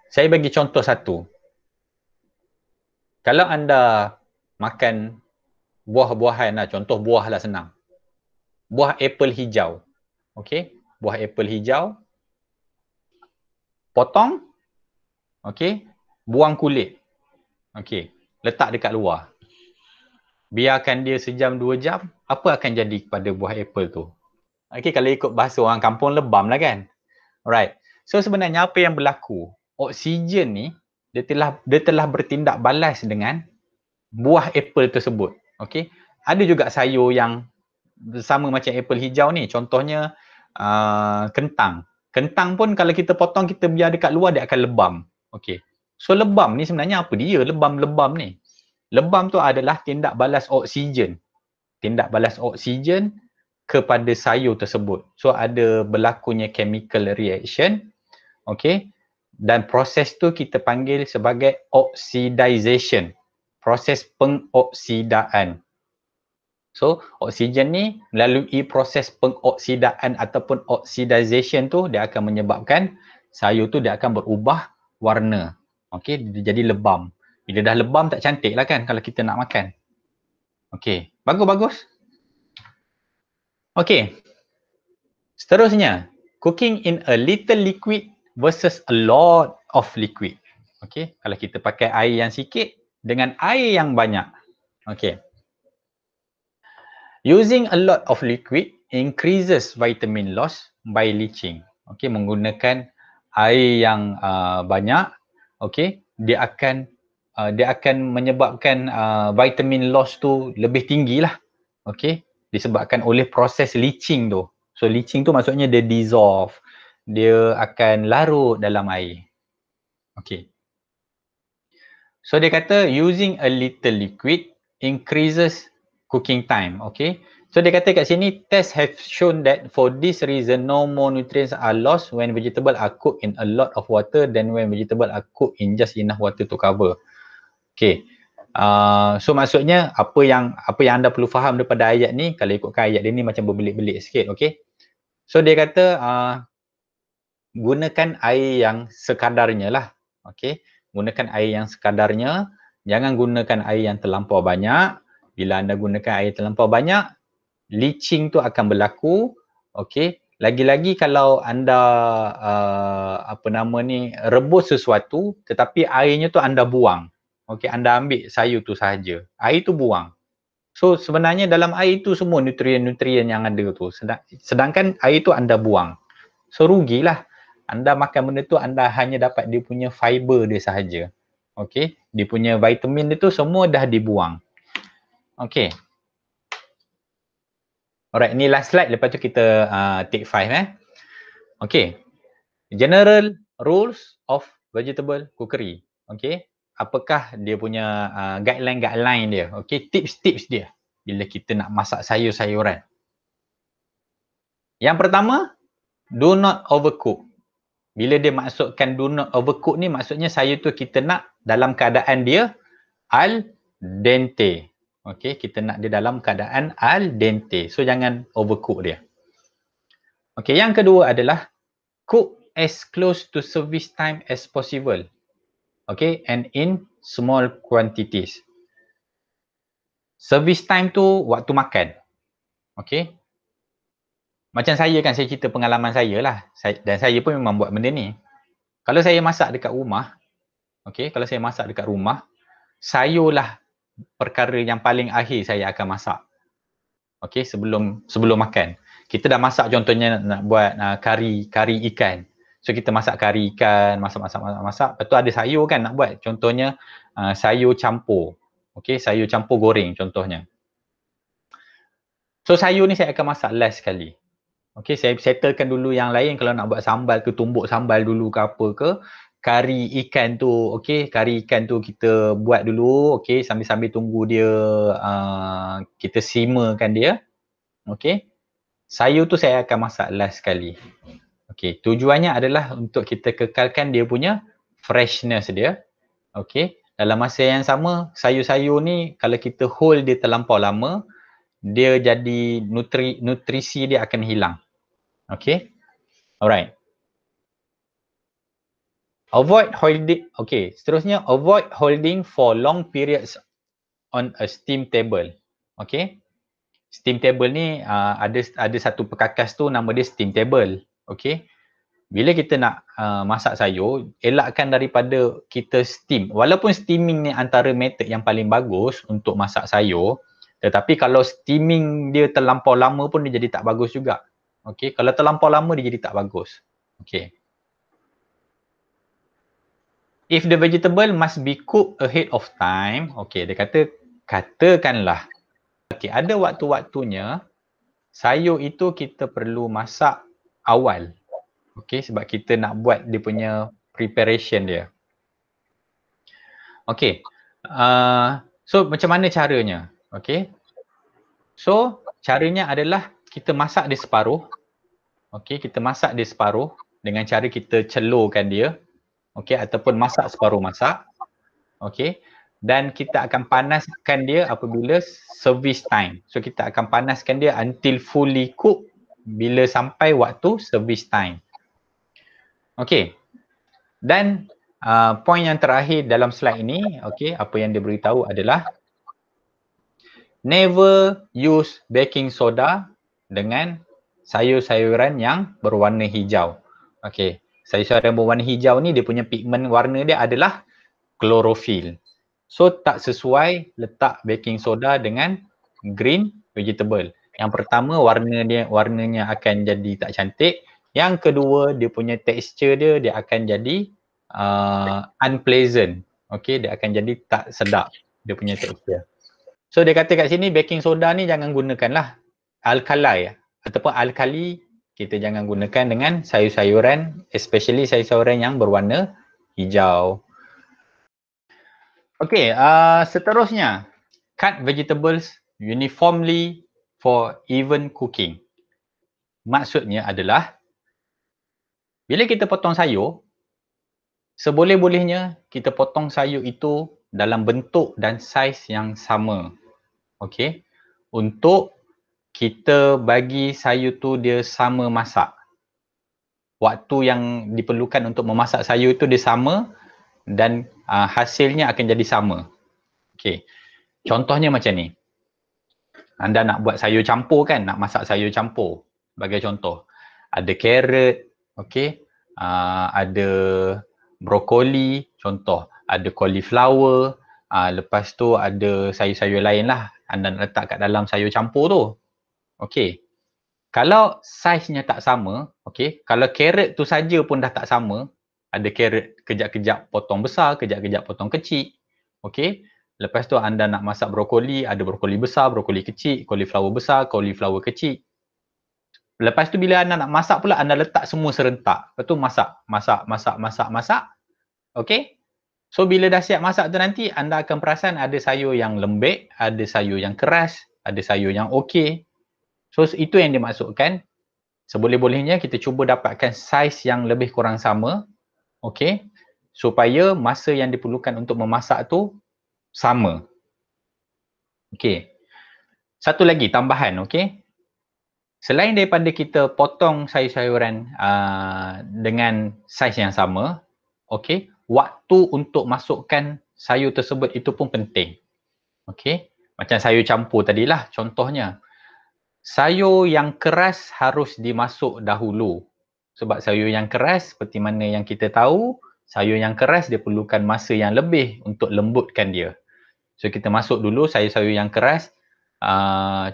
saya bagi contoh satu. Kalau anda makan buah-buahan lah, contoh buah lah senang. Buah apple hijau. Okey, buah apple hijau potong, okey, buang kulit. Okey, letak dekat luar. Biarkan dia sejam 2 jam, apa akan jadi kepada buah apple tu? Okey, kalau ikut bahasa orang kampung, lebam lah kan? Alright. So sebenarnya apa yang berlaku? Oksigen ni dia telah bertindak balas dengan buah apple tersebut. Okey. Ada juga sayur yang sama macam apple hijau ni. Contohnya kentang. Kentang pun kalau kita potong, kita biar dekat luar, dia akan lebam. Okey. So lebam ni sebenarnya apa dia? Lebam-lebam ni. Lebam tu adalah tindak balas oksigen. Tindak balas oksigen kepada sayur tersebut. So ada berlakunya chemical reaction Okey. Dan proses tu kita panggil sebagai oxidization. Proses pengoksidaan. So, oksigen ni melalui proses pengoksidaan ataupun oxidization tu dia akan menyebabkan sayur tu dia akan berubah warna. Okey, dia jadi lebam. Bila dah lebam tak cantik lah kan kalau kita nak makan. Okey, bagus-bagus. Okey. Seterusnya, cooking in a little liquid versus a lot of liquid. Okey, kalau kita pakai air yang sikit dengan air yang banyak. Okey. Using a lot of liquid increases vitamin loss by leaching. Okey, menggunakan air yang banyak, okey, dia akan menyebabkan vitamin loss tu lebih tinggi lah. Okey, disebabkan oleh proses leaching tu. So leaching tu maksudnya dia dissolve, dia akan larut dalam air. Okey. So dia kata using a little liquid increases cooking time. Okay. So dia kata kat sini, tests have shown that for this reason, no more nutrients are lost when vegetable are cooked in a lot of water than when vegetable are cooked in just enough water to cover. Okay. So maksudnya apa yang anda perlu faham daripada ayat ni, kalau ikutkan ayat dia ni macam berbelit-belit sikit. Okay. So dia kata gunakan air yang sekadarnya lah. Okay. Gunakan air yang sekadarnya. Jangan gunakan air yang terlampau banyak. Bila anda gunakan air terlampau banyak, leaching tu akan berlaku. Okey, lagi-lagi kalau anda rebus sesuatu tetapi airnya tu anda buang. Okey, anda ambil sayur tu sahaja. Air tu buang. So sebenarnya dalam air tu semua nutrien-nutrien yang ada tu. Sedangkan air tu anda buang. So rugilah. Anda makan benda tu anda hanya dapat dia punya fiber dia sahaja. Okey, dia punya vitamin dia tu semua dah dibuang. Okey. Alright, ni last slide, lepas tu kita take 5 Okay. General rules of vegetable cookery. Okay. Apakah dia punya guideline dia? Okay, tips-tips dia bila kita nak masak sayur-sayuran. Yang pertama, do not overcook. Bila dia maksudkan do not overcook ni, maksudnya sayur tu kita nak dalam keadaan dia al dente. Okay, kita nak dia dalam keadaan al dente. So jangan overcook dia. Okay, yang kedua adalah cook as close to service time as possible. Okay, and in small quantities. Service time tu waktu makan. Okay. Macam saya kan, saya cerita pengalaman saya lah. Dan saya pun memang buat benda ni. Kalau saya masak dekat rumah, okay, kalau saya masak dekat rumah, sayur lah perkara yang paling akhir saya akan masak. Okay, sebelum makan. Kita dah masak contohnya nak buat kari ikan. So kita masak kari ikan, masak. Lepas tu ada sayur kan nak buat. Contohnya sayur campur. Okay, sayur campur goreng contohnya. So sayur ni saya akan masak last sekali. Okay, saya settlekan dulu yang lain. Kalau nak buat sambal ke, tumbuk sambal dulu ke apa ke. Kari ikan tu, okay, kari ikan tu kita buat dulu. Okay, sambil-sambil tunggu dia, kita simmerkan dia. Okay. Sayur tu saya akan masak last sekali. Okay, tujuannya adalah untuk kita kekalkan dia punya freshness dia. Okay, dalam masa yang sama, sayur-sayur ni kalau kita hold dia terlampau lama, dia jadi nutrisi dia akan hilang. Okay, alright. Avoid holding, okay, seterusnya avoid holding for long periods on a steam table. Okay, steam table ni ada satu perkakas tu nama dia steam table. Okay, bila kita nak masak sayur, elakkan daripada kita steam. Walaupun steaming ni antara metod yang paling bagus untuk masak sayur, tetapi kalau steaming dia terlampau lama pun dia jadi tak bagus juga. Okay, kalau terlampau lama dia jadi tak bagus. Okay. If the vegetable must be cooked ahead of time, okay, dia katakanlah, okay, ada waktu-waktunya sayur itu kita perlu masak awal. Okay, sebab kita nak buat dia punya preparation dia. Okay, so macam mana caranya? Okay, so caranya adalah kita masak dia separuh. Okay, kita masak dia separuh. dengan cara kita celurkan dia, okey, ataupun masak separuh masak, okey, dan kita akan panaskan dia apabila service time. So kita akan panaskan dia until fully cook bila sampai waktu service time. Okey. Dan poin yang terakhir dalam slide ini, okey, apa yang dia beritahu adalah never use baking soda dengan sayur-sayuran yang berwarna hijau. Okey, sayur-sayuran berwarna hijau ni dia punya pigment warna dia adalah klorofil. So tak sesuai letak baking soda dengan green vegetable. Yang pertama warnanya akan jadi tak cantik. Yang kedua dia punya texture dia akan jadi unpleasant. Okay, dia akan jadi tak sedap dia punya texture. So dia kata kat sini baking soda ni jangan gunakanlah alkali ataupun alkali, kita jangan gunakan dengan sayur-sayuran, especially sayur-sayuran yang berwarna hijau. Okay, seterusnya, cut vegetables uniformly for even cooking. Maksudnya adalah, bila kita potong sayur, seboleh-bolehnya kita potong sayur itu dalam bentuk dan saiz yang sama. Okay, untuk kita bagi sayur tu dia sama masak. Waktu yang diperlukan untuk memasak sayur itu dia sama dan hasilnya akan jadi sama. Okay, contohnya macam ni. Anda nak buat sayur campur kan, nak masak sayur campur. Sebagai contoh, ada carrot, okay, ada brokoli, contoh, ada cauliflower, lepas tu ada sayur-sayur lain lah. Anda nak letak kat dalam sayur campur tu. Okay, kalau saiznya tak sama, okay, kalau carrot tu saja pun dah tak sama, ada carrot kejap-kejap potong besar, kejap-kejap potong kecil, okay. Lepas tu anda nak masak brokoli, ada brokoli besar, brokoli kecil, cauliflower besar, cauliflower kecil. Lepas tu bila anda nak masak pula, anda letak semua serentak. Lepas tu masak. Okay. So bila dah siap masak tu nanti, anda akan perasan ada sayur yang lembek, ada sayur yang keras, ada sayur yang okey. So itu yang dimaksudkan, seboleh-bolehnya kita cuba dapatkan saiz yang lebih kurang sama, okey, supaya masa yang diperlukan untuk memasak tu sama. Okey. Satu lagi tambahan, okey. Selain daripada kita potong sayur-sayuran dengan saiz yang sama, okey, waktu untuk masukkan sayur tersebut itu pun penting. Okey. Macam sayur campur tadilah contohnya. Sayur yang keras harus dimasuk dahulu. Sebab sayur yang keras seperti mana yang kita tahu, sayur yang keras dia perlukan masa yang lebih untuk lembutkan dia. So kita masuk dulu sayur-sayur yang keras.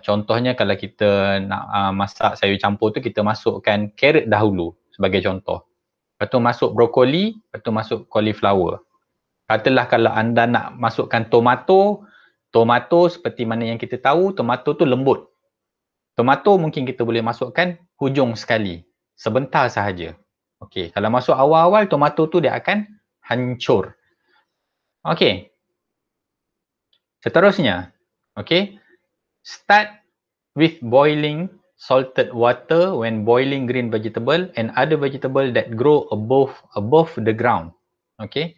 Contohnya kalau kita nak masak sayur campur tu, kita masukkan carrot dahulu sebagai contoh. Lepas tu masuk brokoli, lepas tu masuk cauliflower. Katalah kalau anda nak masukkan tomato seperti mana yang kita tahu, tomato tu lembut. Tomato mungkin kita boleh masukkan hujung sekali, sebentar sahaja. Okey, kalau masuk awal-awal tomato tu dia akan hancur. Okey. Seterusnya, okey. Start with boiling salted water when boiling green vegetable and other vegetable that grow above the ground. Okay.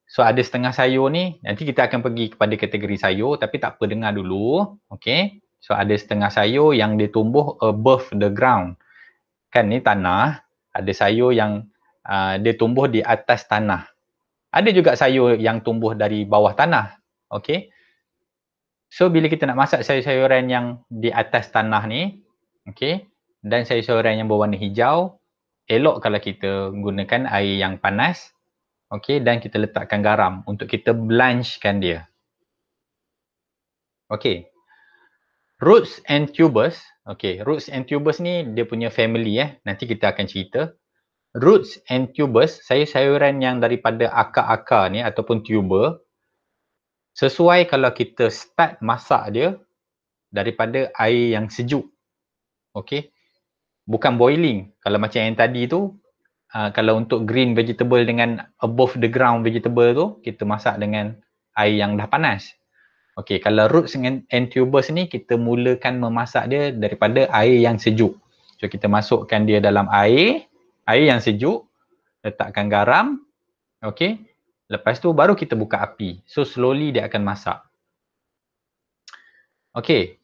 So ada setengah sayur ni, nanti kita akan pergi kepada kategori sayur tapi tak apa, dengar dulu. Okay. So ada setengah sayur yang dia tumbuh above the ground. Kan ni tanah, ada sayur yang dia tumbuh di atas tanah. Ada juga sayur yang tumbuh dari bawah tanah. Okay. So bila kita nak masak sayur-sayuran yang di atas tanah ni, okay, dan sayur-sayuran yang berwarna hijau, elok kalau kita gunakan air yang panas, okay, dan kita letakkan garam untuk kita blanchkan dia. Okay. Roots and tubers, okay, roots and tubers ni dia punya family nanti kita akan cerita. Roots and tubers, sayur-sayuran yang daripada akar-akar ni ataupun tuber, sesuai kalau kita start masak dia daripada air yang sejuk. Okey. Bukan boiling. Kalau macam yang tadi tu, kalau untuk green vegetable dengan above the ground vegetable tu, kita masak dengan air yang dah panas. Okey, kalau roots and tubers ni, kita mulakan memasak dia daripada air yang sejuk. So, kita masukkan dia dalam air. Air yang sejuk, letakkan garam, okey. Lepas tu baru kita buka api. So slowly dia akan masak. Okey.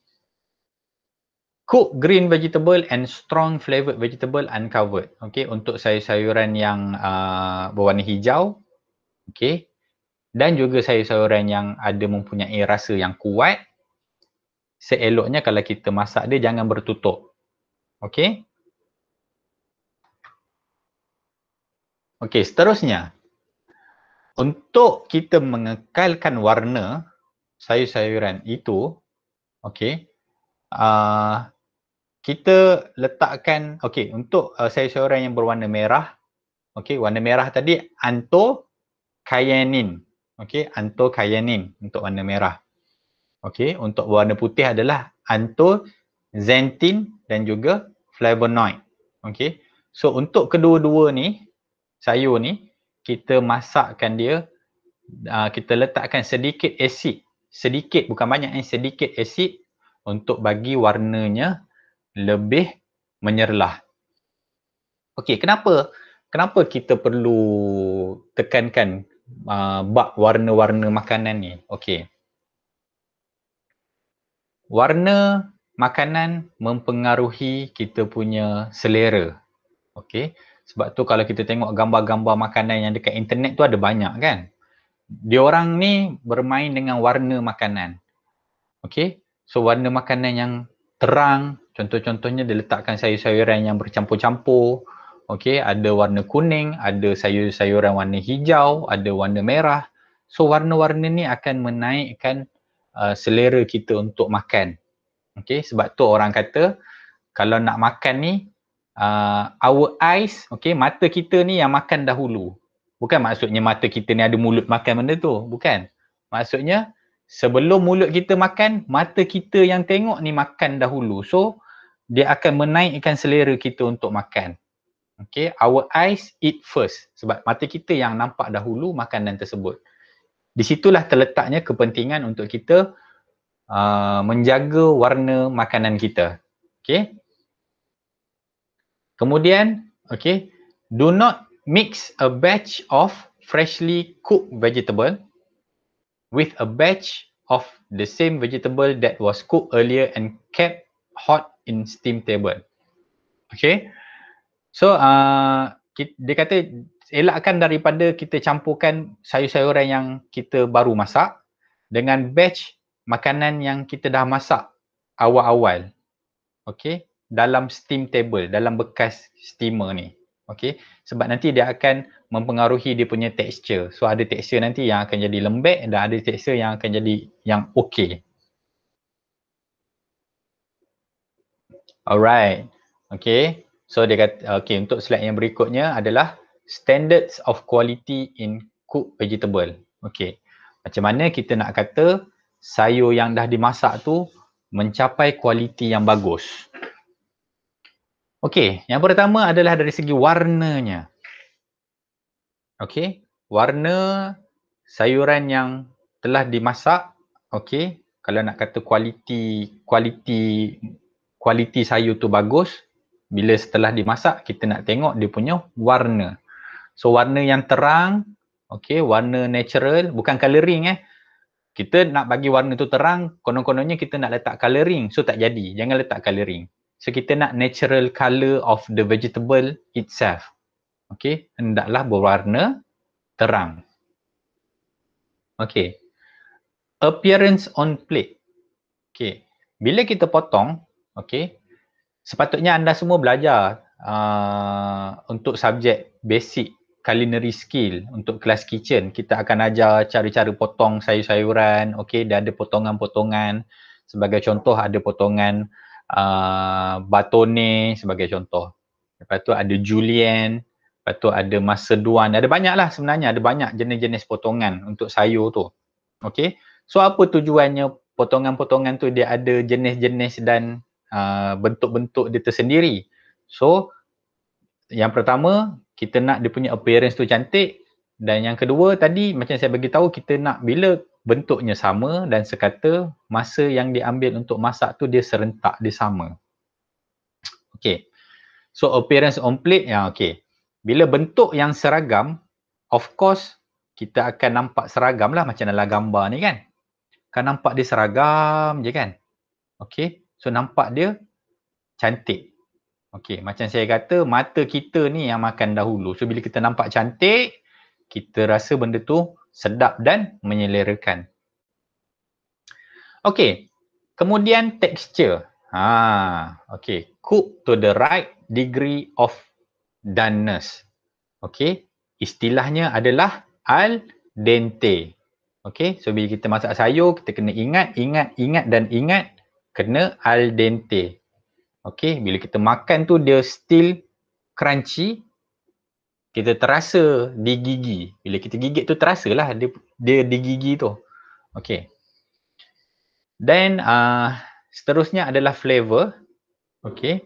Cook green vegetable and strong flavoured vegetable uncovered. Okey, untuk sayur-sayuran yang berwarna hijau. Okey. Dan juga sayur-sayuran yang ada mempunyai rasa yang kuat. Seeloknya kalau kita masak dia jangan bertutup. Okey. Okey, seterusnya. Untuk kita mengekalkan warna sayur-sayuran itu, okey, kita letakkan, okey, untuk sayur-sayuran yang berwarna merah, okey, warna merah tadi anthocyanin. Okey, anthocyanin untuk warna merah. Okey, untuk warna putih adalah anthocyanin dan juga flavonoid. Okey. So untuk kedua-dua ni, sayur ni, kita masakkan dia, kita letakkan sedikit asid, sedikit bukan banyak, sedikit asid untuk bagi warnanya lebih menyerlah. Okey, kenapa kita perlu tekankan bab warna-warna makanan ni? Okey. Warna makanan mempengaruhi kita punya selera. Okey. Sebab tu kalau kita tengok gambar-gambar makanan yang dekat internet tu ada banyak kan. Diorang ni bermain dengan warna makanan. Okey. So warna makanan yang terang, contoh-contohnya dia letakkan sayur-sayuran yang bercampur-campur. Okey, ada warna kuning, ada sayur-sayuran warna hijau, ada warna merah. So warna-warna ni akan menaikkan selera kita untuk makan. Okey, sebab tu orang kata kalau nak makan ni our eyes, okey, mata kita ni yang makan dahulu. Bukan maksudnya mata kita ni ada mulut makan benda tu, bukan. Maksudnya sebelum mulut kita makan, mata kita yang tengok ni makan dahulu. So dia akan menaikkan selera kita untuk makan. Okay, our eyes eat first. Sebab mata kita yang nampak dahulu makanan tersebut. Di situlah terletaknya kepentingan untuk kita menjaga warna makanan kita. Okay. Kemudian, okay, do not mix a batch of freshly cooked vegetable with a batch of the same vegetable that was cooked earlier and kept hot in steam table. Okay. So, dia kata elakkan daripada kita campurkan sayur-sayuran yang kita baru masak dengan batch makanan yang kita dah masak awal-awal. Okay. Dalam steam table, dalam bekas steamer ni. Okay. Sebab nanti dia akan mempengaruhi dia punya tekstur. So ada tekstur nanti yang akan jadi lembek dan ada tekstur yang akan jadi yang okay. Alright. Okay. So dia kata, okay, untuk slide yang berikutnya adalah standards of quality in cooked vegetable. Okay. Macam mana kita nak kata sayur yang dah dimasak tu mencapai kualiti yang bagus. Okey, yang pertama adalah dari segi warnanya. Okey, warna sayuran yang telah dimasak, okey, kalau nak kata kualiti sayur tu bagus, bila setelah dimasak kita nak tengok dia punya warna. So warna yang terang, okey, warna natural, bukan colouring Kita nak bagi warna tu terang, konon-kononnya kita nak letak colouring, so tak jadi, jangan letak colouring. So kita nak natural colour of the vegetable itself. Okay, hendaklah berwarna terang. Okay, appearance on plate. Okay, bila kita potong, okay, sepatutnya anda semua belajar untuk subjek basic culinary skill untuk kelas kitchen. Kita akan ajar cara-cara potong sayur-sayuran. Okay, dia ada potongan-potongan. Sebagai contoh ada potongan batone sebagai contoh. Lepas tu ada julienne, lepas tu ada macedon. Ada banyak lah sebenarnya, ada banyak jenis-jenis potongan untuk sayur tu. Okay, so apa tujuannya potongan-potongan tu? Dia ada jenis-jenis dan bentuk-bentuk dia tersendiri. So yang pertama, kita nak dia punya appearance tu cantik. Dan yang kedua tadi macam saya bagi tahu, kita nak bila bentuknya sama dan sekata masa yang diambil untuk masak tu dia serentak, dia sama. Okay. So appearance on plate, ya okay. Bila bentuk yang seragam, of course kita akan nampak seragam lah macam dalam gambar ni kan. Kan nampak dia seragam je kan. Okay, so nampak dia cantik. Okay, macam saya kata mata kita ni yang makan dahulu. So bila kita nampak cantik, kita rasa benda tu sedap dan menyelerakan. Okay, kemudian texture. Okay, cook to the right degree of doneness. Okay, istilahnya adalah al dente. Okay, so bila kita masak sayur, kita kena ingat kena al dente. Okay, bila kita makan tu dia still crunchy, kita terasa di gigi. Bila kita gigit tu terasalah dia di gigi tu. Okay. Then seterusnya adalah flavor. Okay.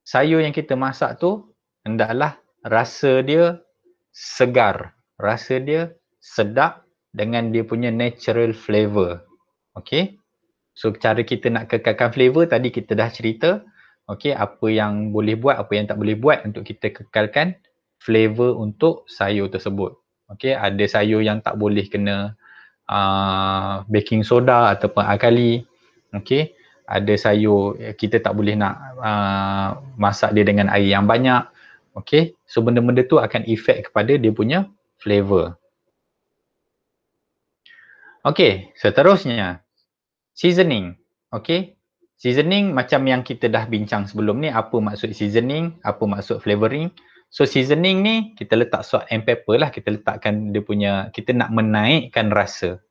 Sayur yang kita masak tu hendaklah rasa dia segar, rasa dia sedap dengan dia punya natural flavor. Okay. So cara kita nak kekalkan flavor tadi kita dah cerita. Okay, apa yang boleh buat, apa yang tak boleh buat untuk kita kekalkan flavor untuk sayur tersebut. Okay, ada sayur yang tak boleh kena baking soda ataupun alkali. Okay, ada sayur kita tak boleh nak masak dia dengan air yang banyak. Okay, so benda-benda tu akan efek kepada dia punya flavor. Okay, seterusnya seasoning. Okay, seasoning macam yang kita dah bincang sebelum ni, apa maksud seasoning, apa maksud flavoring. So seasoning ni kita letak salt and pepper lah, kita letakkan dia punya, kita nak menaikkan rasa.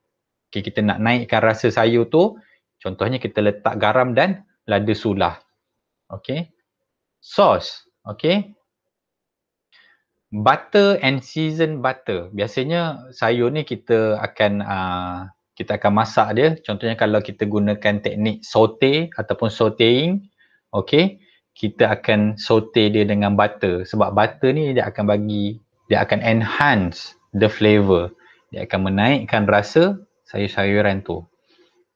Okay, kita nak naikkan rasa sayur tu, contohnya kita letak garam dan lada sulah. Okay, sauce. Okay, butter and seasoned butter. Biasanya sayur ni kita akan masak dia. Contohnya kalau kita gunakan teknik saute ataupun sauteing, okay, kita akan saute dia dengan butter. Sebab butter ni dia akan enhance the flavor. Dia akan menaikkan rasa sayur-sayuran tu.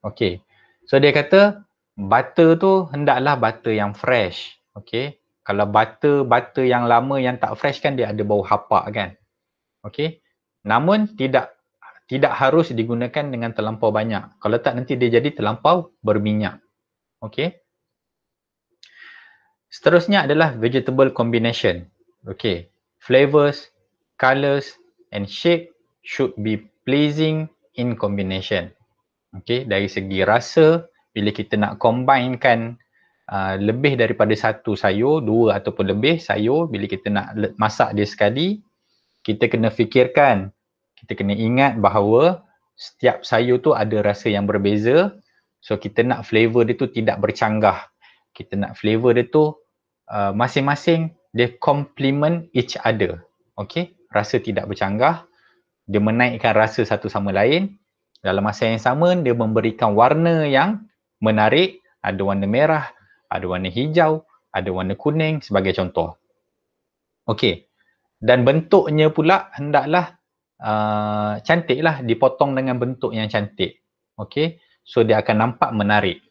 Okay, so dia kata butter tu hendaklah butter yang fresh. Okay, kalau butter yang lama yang tak fresh kan dia ada bau hapak kan. Okay, namun tidak harus digunakan dengan terlampau banyak. Kalau tak nanti dia jadi terlampau berminyak. Okay. Seterusnya adalah vegetable combination. Okay. Flavors, colours and shape should be pleasing in combination. Okay. Dari segi rasa, bila kita nak combinekan lebih daripada satu sayur, dua ataupun lebih sayur, bila kita nak masak dia sekali, kita kena fikirkan, kita kena ingat bahawa setiap sayur tu ada rasa yang berbeza. So kita nak flavor dia tu tidak bercanggah. Kita nak flavor dia tu masing-masing dia complement each other. Okay, rasa tidak bercanggah. Dia menaikkan rasa satu sama lain. Dalam masa yang sama dia memberikan warna yang menarik. Ada warna merah, ada warna hijau, ada warna kuning sebagai contoh. Okay, dan bentuknya pula hendaklah cantiklah, dipotong dengan bentuk yang cantik. Okay, so dia akan nampak menarik.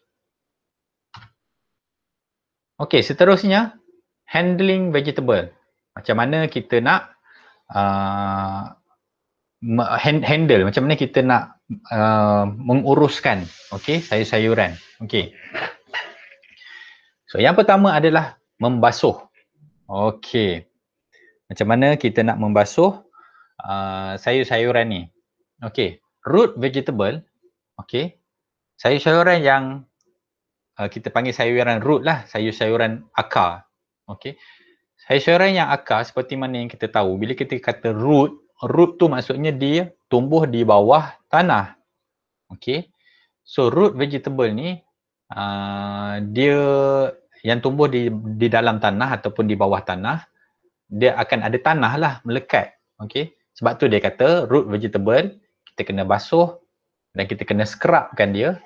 Okay, seterusnya handling vegetable. Macam mana kita nak handle, macam mana kita nak menguruskan sayur-sayuran. Okay, so yang pertama adalah membasuh. Okay, macam mana kita nak membasuh sayur-sayuran ni. Okay, root vegetable. Okay, sayur-sayuran yang kita panggil sayuran root lah, sayur-sayuran akar. Okay, sayur-sayuran yang akar seperti mana yang kita tahu, bila kita kata root tu maksudnya dia tumbuh di bawah tanah. Okay, so root vegetable ni dia yang tumbuh di dalam tanah ataupun di bawah tanah, dia akan ada tanah lah melekat. Okay, sebab tu dia kata root vegetable kita kena basuh dan kita kena scrubkan dia.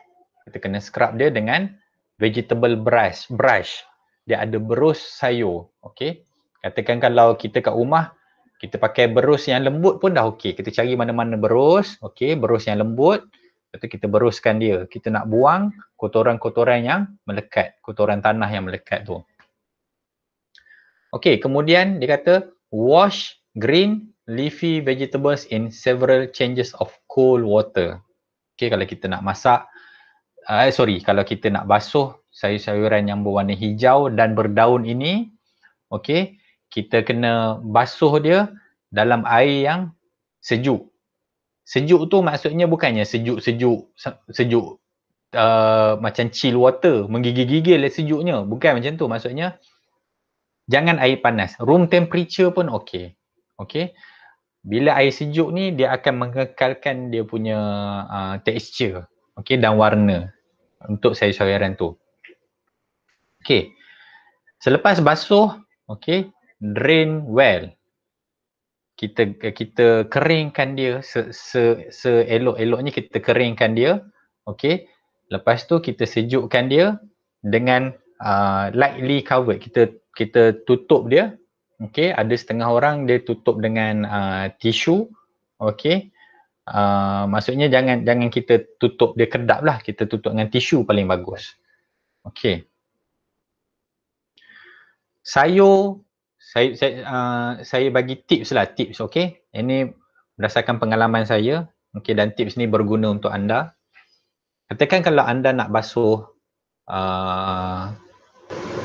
Kita kena scrub dia dengan vegetable brush. Dia ada berus sayur. Okay, katakan kalau kita kat rumah kita pakai berus yang lembut pun dah okey. Kita cari mana-mana berus, okey, berus yang lembut. Lepas tu kita beruskan dia. Kita nak buang kotoran-kotoran yang melekat, kotoran tanah yang melekat tu. Okey, kemudian dia kata wash green leafy vegetables in several changes of cool water. Okey, kalau kita nak masak, kalau kita nak basuh sayur-sayuran yang berwarna hijau dan berdaun ini, okey, kita kena basuh dia dalam air yang sejuk. Sejuk tu maksudnya bukannya sejuk macam chill water, menggigil-gigil sejuknya. Bukan macam tu, maksudnya jangan air panas. Room temperature pun okey. Okey. Bila air sejuk ni dia akan mengekalkan dia punya texture, okey, dan warna untuk sayur-sayuran tu. Okey. Selepas basuh, okey, drain well. Kita keringkan dia seelok-eloknya, kita keringkan dia. Okey. Lepas tu kita sejukkan dia dengan lightly covered. Kita tutup dia. Okey, ada setengah orang dia tutup dengan tisu. Okey. Maksudnya jangan kita tutup dia kedap lah, kita tutup dengan tisu paling bagus. Okey. Saya bagi tips, okey. Ini berdasarkan pengalaman saya, okey, dan tips ni berguna untuk anda. Katakan kalau anda nak basuh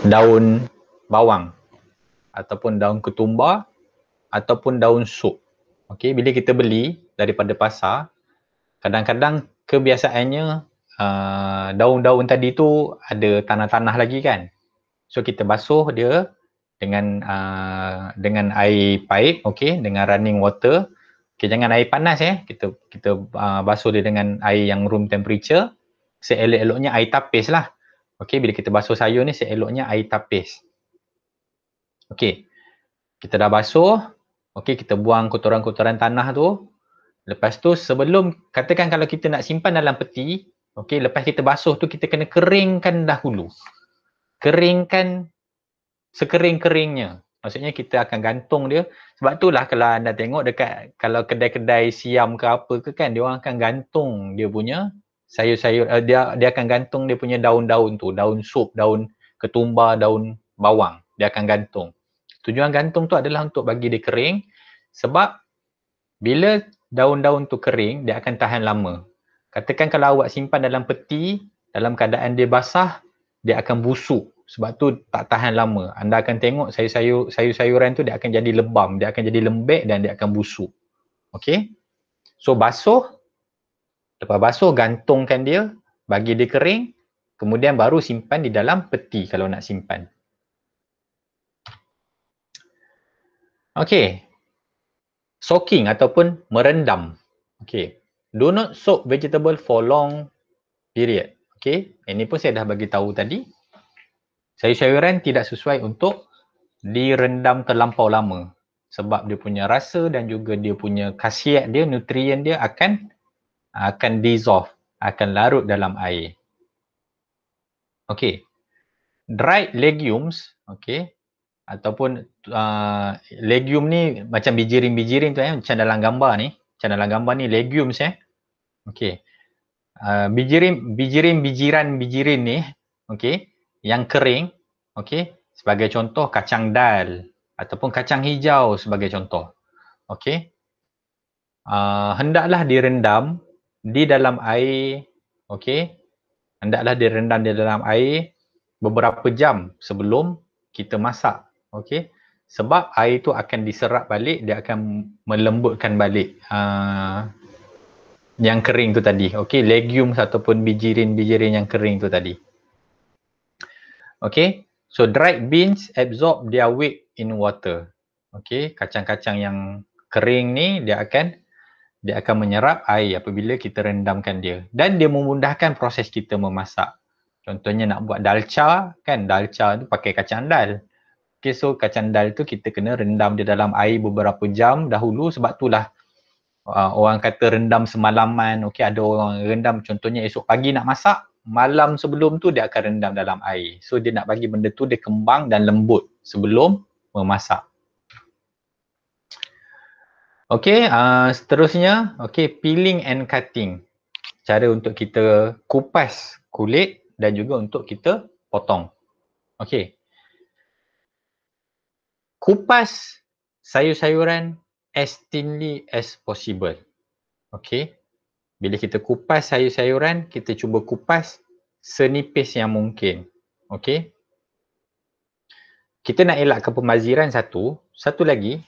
daun bawang ataupun daun ketumbar ataupun daun sup. Okey, bila kita beli daripada pasar, kadang-kadang kebiasaannya daun-daun tadi tu ada tanah-tanah lagi kan. So kita basuh dia dengan air paip, okey, dengan running water. Okey, jangan air panas kita basuh dia dengan air yang room temperature. Seelok-eloknya air tapis lah. Okey, bila kita basuh sayur ni seeloknya air tapis. Okey. Kita dah basuh, okey, kita buang kotoran-kotoran tanah tu. Lepas tu katakan kalau kita nak simpan dalam peti, okey, lepas kita basuh tu kita kena keringkan dahulu. Keringkan sekering-keringnya. Maksudnya kita akan gantung dia. Sebab itulah kalau anda tengok kalau kedai-kedai siam ke apa ke kan, dia orang akan gantung dia punya sayur-sayur, dia akan gantung dia punya daun-daun tu, daun sup, daun ketumbar, daun bawang. Dia akan gantung. Tujuan gantung tu adalah untuk bagi dia kering, sebab bila daun-daun tu kering, dia akan tahan lama. Katakan kalau awak simpan dalam peti, dalam keadaan dia basah, dia akan busuk. Sebab tu tak tahan lama. Anda akan tengok sayur-sayuran tu dia akan jadi lebam, dia akan jadi lembek dan dia akan busuk. Okey? So basuh, lepas basuh gantungkan dia, bagi dia kering, kemudian baru simpan di dalam peti kalau nak simpan. Okey. Soaking ataupun merendam. Okey. Do not soak vegetable for long period. Okey. Ini pun saya dah bagi tahu tadi. Sayur-sayuran tidak sesuai untuk direndam terlampau lama. Sebab dia punya rasa dan juga dia punya khasiat dia, nutrien dia akan dissolve, akan larut dalam air. Okey. Dried legumes, okey, ataupun legume ni macam bijirin-bijirin tu macam dalam gambar ni. Macam dalam gambar ni legumes okey. Bijiran-bijirin ni, okey, yang kering, okey, sebagai contoh kacang dal ataupun kacang hijau sebagai contoh. Okey. Hendaklah direndam di dalam air, okey. Hendaklah direndam di dalam air beberapa jam sebelum kita masak, okey. Sebab air tu akan diserap balik, dia akan melembutkan balik yang kering tu tadi. Okey, legumes ataupun bijirin-bijirin yang kering tu tadi. Okey, so dried beans absorb their weight in water. Okey, kacang-kacang yang kering ni dia akan menyerap air apabila kita rendamkan dia, dan dia memudahkan proses kita memasak. Contohnya nak buat dalca kan, dalca tu pakai kacang dal. Okey, so kacang dal tu kita kena rendam dia dalam air beberapa jam dahulu. Sebab itulah orang kata rendam semalaman. Okey, ada orang rendam contohnya esok pagi nak masak, malam sebelum tu dia akan rendam dalam air. So dia nak bagi benda tu dia kembang dan lembut sebelum memasak. Okey, seterusnya, okey, peeling and cutting. Cara untuk kita kupas kulit dan juga untuk kita potong. Okey. kupas sayur-sayuran as thinly as possible. Okay. Bila kita kupas sayur-sayuran, kita cuba kupas senipis yang mungkin. Okay. Kita nak elakkan pemaziran satu. Satu lagi,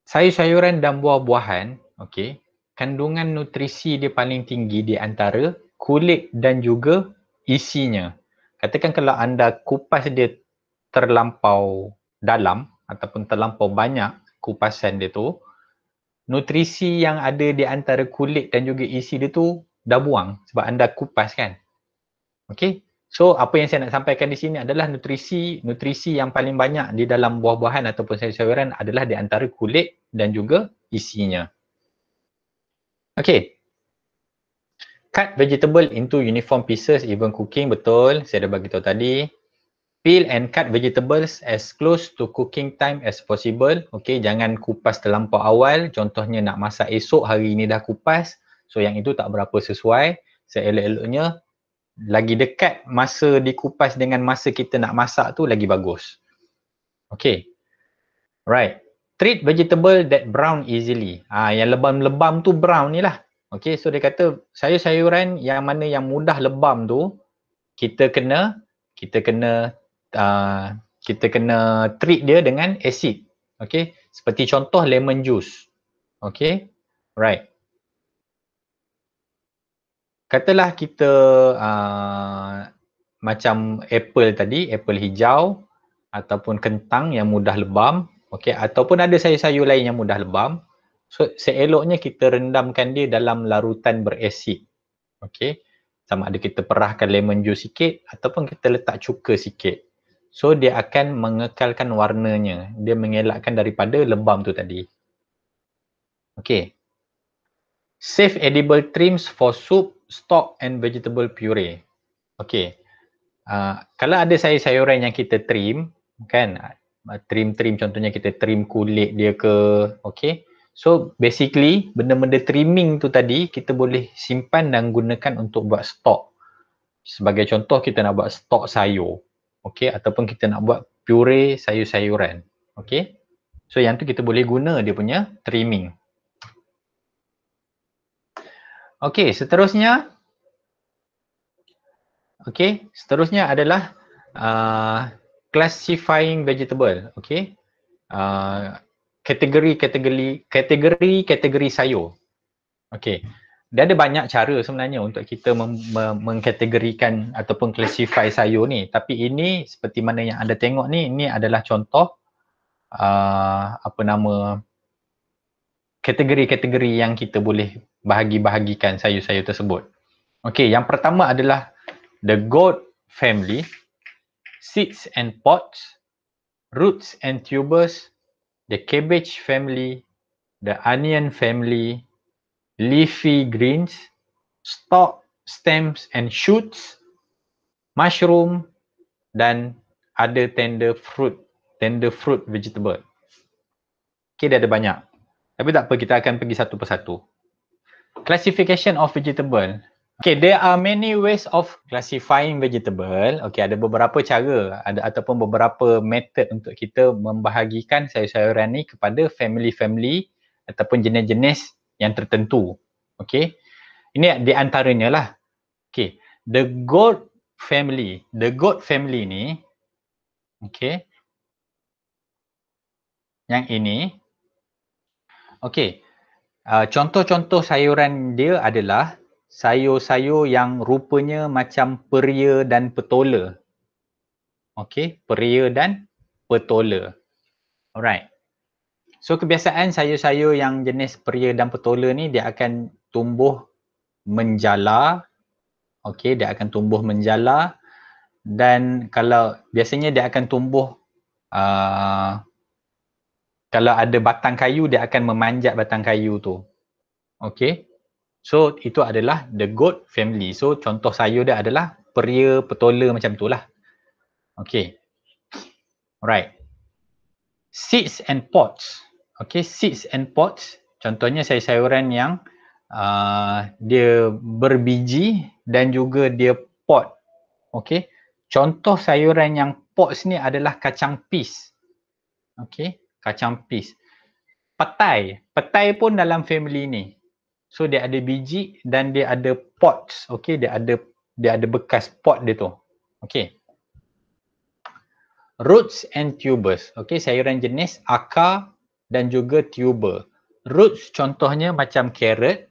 sayur-sayuran dan buah-buahan, okay, kandungan nutrisi dia paling tinggi di antara kulit dan juga isinya. Katakan kalau anda kupas dia terlampau dalam ataupun terlampau banyak kupasan dia tu, nutrisi yang ada di antara kulit dan juga isi dia tu dah buang sebab anda kupas kan. Okay. So apa yang saya nak sampaikan di sini adalah nutrisi yang paling banyak di dalam buah-buahan ataupun sayur-sayuran adalah di antara kulit dan juga isinya. Okay. Cut vegetable into uniform pieces even cooking, betul. Saya dah bagi tahu tadi. Peel and cut vegetables as close to cooking time as possible. Okay, jangan kupas terlampau awal. Contohnya nak masak esok, hari ini dah kupas. So yang itu tak berapa sesuai. Seelok-eloknya lagi dekat masa dikupas dengan masa kita nak masak tu lagi bagus. Okay. Right. Treat vegetable that brown easily. Yang lebam-lebam tu brown ni lah. Okay, so dia kata sayur-sayuran yang mana yang mudah lebam tu kita kena treat dia dengan asid. Okay, seperti contoh lemon juice. Okay, right. Katalah kita macam apple tadi, apple hijau ataupun kentang yang mudah lebam, okay, ataupun ada sayur-sayur lain yang mudah lebam. So seeloknya kita rendamkan dia dalam larutan berasid. Okay, sama ada kita perahkan lemon juice sikit ataupun kita letak cuka sikit. So dia akan mengekalkan warnanya, dia mengelakkan daripada lebam tu tadi. Okay. Save edible trims for soup, stock and vegetable puree. Okay. Kalau ada sayur-sayuran yang kita trim, kan, trim contohnya kita trim kulit dia ke, okay. So basically benda-benda trimming tu tadi kita boleh simpan dan gunakan untuk buat stok. Sebagai contoh kita nak buat stok sayur, okay, ataupun kita nak buat puree sayur-sayuran, okay. So yang tu kita boleh guna dia punya trimming. Okay, seterusnya adalah classifying vegetable. Okay, kategori sayur. Okay, dia ada banyak cara sebenarnya untuk kita mengkategorikan ataupun classify sayur ni. Tapi ini seperti mana yang anda tengok ni, ini adalah contoh kategori-kategori yang kita boleh bahagi-bahagikan sayur-sayur tersebut. Okey, yang pertama adalah the gourd family, seeds and pods, roots and tubers, the cabbage family, the onion family, leafy greens, stalk, stems and shoots, mushroom dan ada tender fruit vegetable. Okey, dia ada banyak. Tapi tak apa, kita akan pergi satu persatu. Classification of vegetable. Okay, there are many ways of classifying vegetable. Okay, ada beberapa cara, ataupun beberapa method untuk kita membahagikan sayur-sayuran ni kepada family-family ataupun jenis-jenis yang tertentu. Okay, ini di antaranya lah. Okay, the gourd family. The gourd family ni, okay, yang ini, okay, contoh-contoh sayuran dia adalah sayur-sayur yang rupanya macam peria dan petola. Okey, peria dan petola. Alright. So kebiasaan sayur-sayur yang jenis peria dan petola ni dia akan tumbuh menjala. Okey, dia akan tumbuh menjala dan kalau biasanya dia akan tumbuh kalau ada batang kayu dia akan memanjat batang kayu tu. Okey. So itu adalah the gourd family. So contoh sayur dia adalah peria, petola macam tu lah. Okay. Alright. Seeds and pods. Okay, seeds and pods. Contohnya sayur-sayuran yang dia berbiji dan juga dia pot. Okay. Contoh sayuran yang pods ni adalah kacang pis. Okey, kacang pis. Petai pun dalam family ni. So dia ada biji dan dia ada pods. Okey, dia ada bekas pod dia tu. Okey. Roots and tubers. Okey, sayuran jenis akar dan juga tuber. Roots contohnya macam carrot,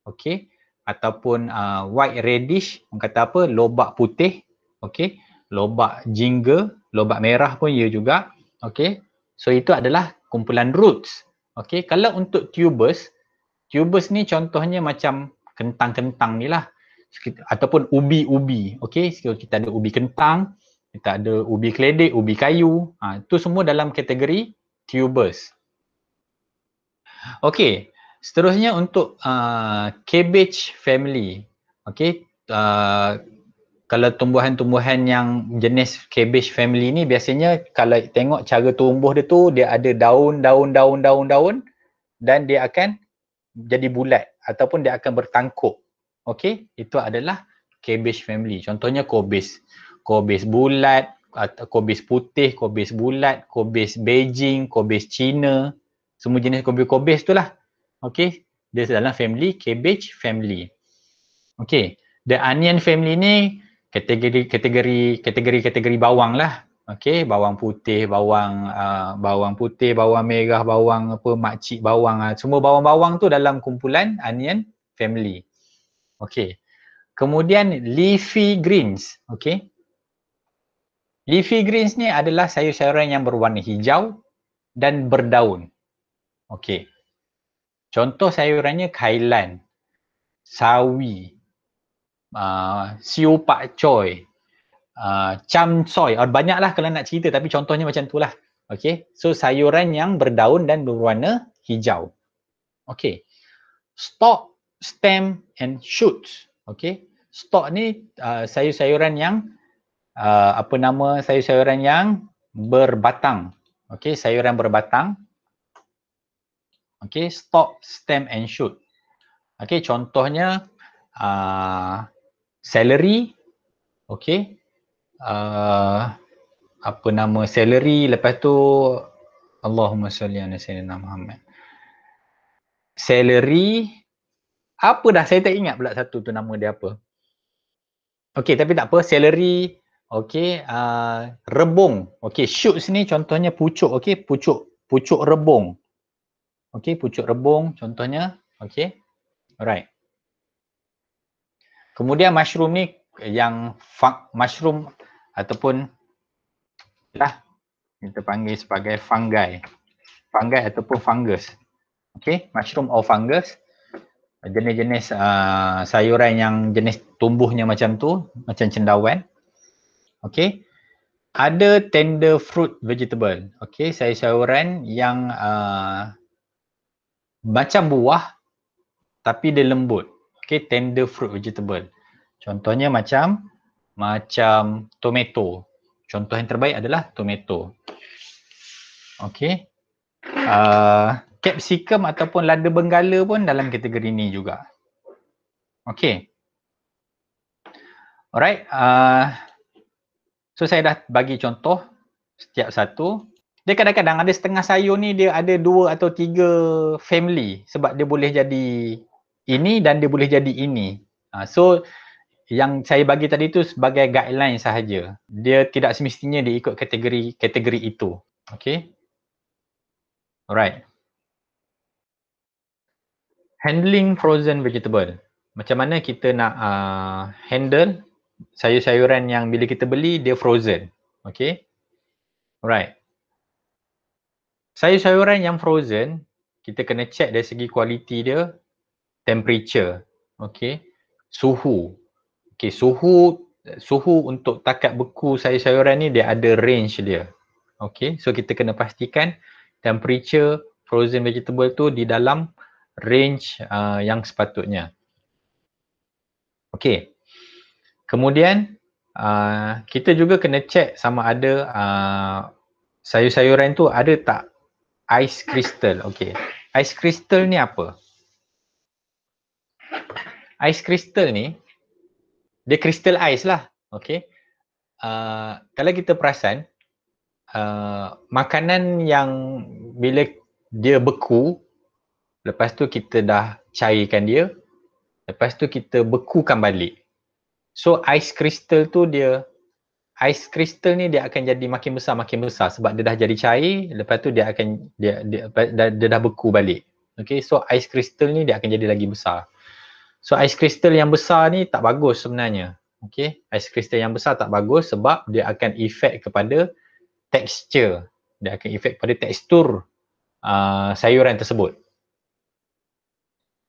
okey, ataupun white radish, orang kata apa, lobak putih, okey, lobak jingga, lobak merah pun ya juga, okey. So itu adalah kumpulan roots. Okey, kalau untuk tubers ni contohnya macam kentang-kentang ni lah, ataupun ubi-ubi, okey. So kita ada ubi kentang, kita ada ubi keledek, ubi kayu, itu semua dalam kategori tubers. Okey, seterusnya untuk cabbage family. Okey, kalau tumbuhan-tumbuhan yang jenis cabbage family ni biasanya kalau tengok cara tumbuh dia tu, dia ada daun dan dia akan jadi bulat ataupun dia akan bertangkup. Okey, itu adalah cabbage family. Contohnya kobis bulat, atau kobis putih, kobis bulat, kobis Beijing, kobis Cina, semua jenis kobis tu lah. Okey, dia dalam family cabbage family. Okey, the onion family ni kategori bawang lah. Okey, bawang putih, bawang merah, bawang apa, makcik bawang, semua bawang-bawang tu dalam kumpulan onion family. Okey. Kemudian leafy greens, okey. Leafy greens ni adalah sayur-sayuran yang berwarna hijau dan berdaun. Okey. Contoh sayurannya kailan, sawi, siu pak choy, cham soy. Banyaklah kalau nak cerita tapi contohnya macam tu lah. Okey. So sayuran yang berdaun dan berwarna hijau. Okey. Stalk, stem and shoots. Okey. Stalk ni sayur-sayuran yang sayur-sayuran yang berbatang. Okey, sayuran berbatang. Okey, stalk, stem and shoot. Okey, contohnya celery. Okey. Celery, lepas tu Allahumma salli ala sayyidina Muhammad. Celery, apa dah saya tak ingat pula satu tu nama dia apa. Okey, tapi tak apa, celery. Okey, rebung. Okey, shoots ni contohnya pucuk, okey, pucuk rebung. Okey, pucuk rebung contohnya. Okey. Alright. Kemudian mushroom ni yang mushroom ataupun lah kita panggil sebagai fungi. Fungi ataupun fungus. Okey, mushroom or fungus. Jenis-jenis sayuran yang jenis tumbuhnya macam tu, macam cendawan. Okey. Ada tender fruit vegetable. Okey, sayur-sayuran yang macam buah tapi dia lembut. Okey, tender fruit vegetable. Contohnya macam tomato. Contoh yang terbaik adalah tomato. Okey. Capsicum ataupun lada benggala pun dalam kategori ni juga. Okey. Alright. So saya dah bagi contoh setiap satu. Dia kadang-kadang ada setengah sayur ni dia ada 2 atau 3 family sebab dia boleh jadi ini dan dia boleh jadi ini. So yang saya bagi tadi tu sebagai guideline sahaja. Dia tidak semestinya dia ikut kategori itu. Okey. Alright. Handling frozen vegetable. Macam mana kita nak handle sayur-sayuran yang bila kita beli dia frozen. Okey. Alright. Sayur-sayuran yang frozen, kita kena check dari segi kualiti dia, temperature, okey, suhu. Okey, suhu untuk takat beku sayur-sayuran ni dia ada range dia. Okey, so kita kena pastikan temperature frozen vegetable tu di dalam range yang sepatutnya. Okey. Kemudian kita juga kena check sama ada sayur-sayuran tu ada tak ice crystal. Okey. Ice crystal ni apa? Ice crystal ni dia crystal ice lah. Okey. kalau kita perasan, makanan yang bila dia beku, lepas tu kita dah cairkan dia, lepas tu kita bekukan balik. So ais kristal tu ais kristal ni dia akan jadi makin besar sebab dia dah jadi cair, lepas tu dia dah beku balik. Okay, so ais kristal ni dia akan jadi lagi besar. So ais kristal yang besar ni tak bagus sebenarnya. Okay, ais kristal yang besar tak bagus sebab dia akan efek kepada tekstur. Dia akan efek pada tekstur sayuran tersebut.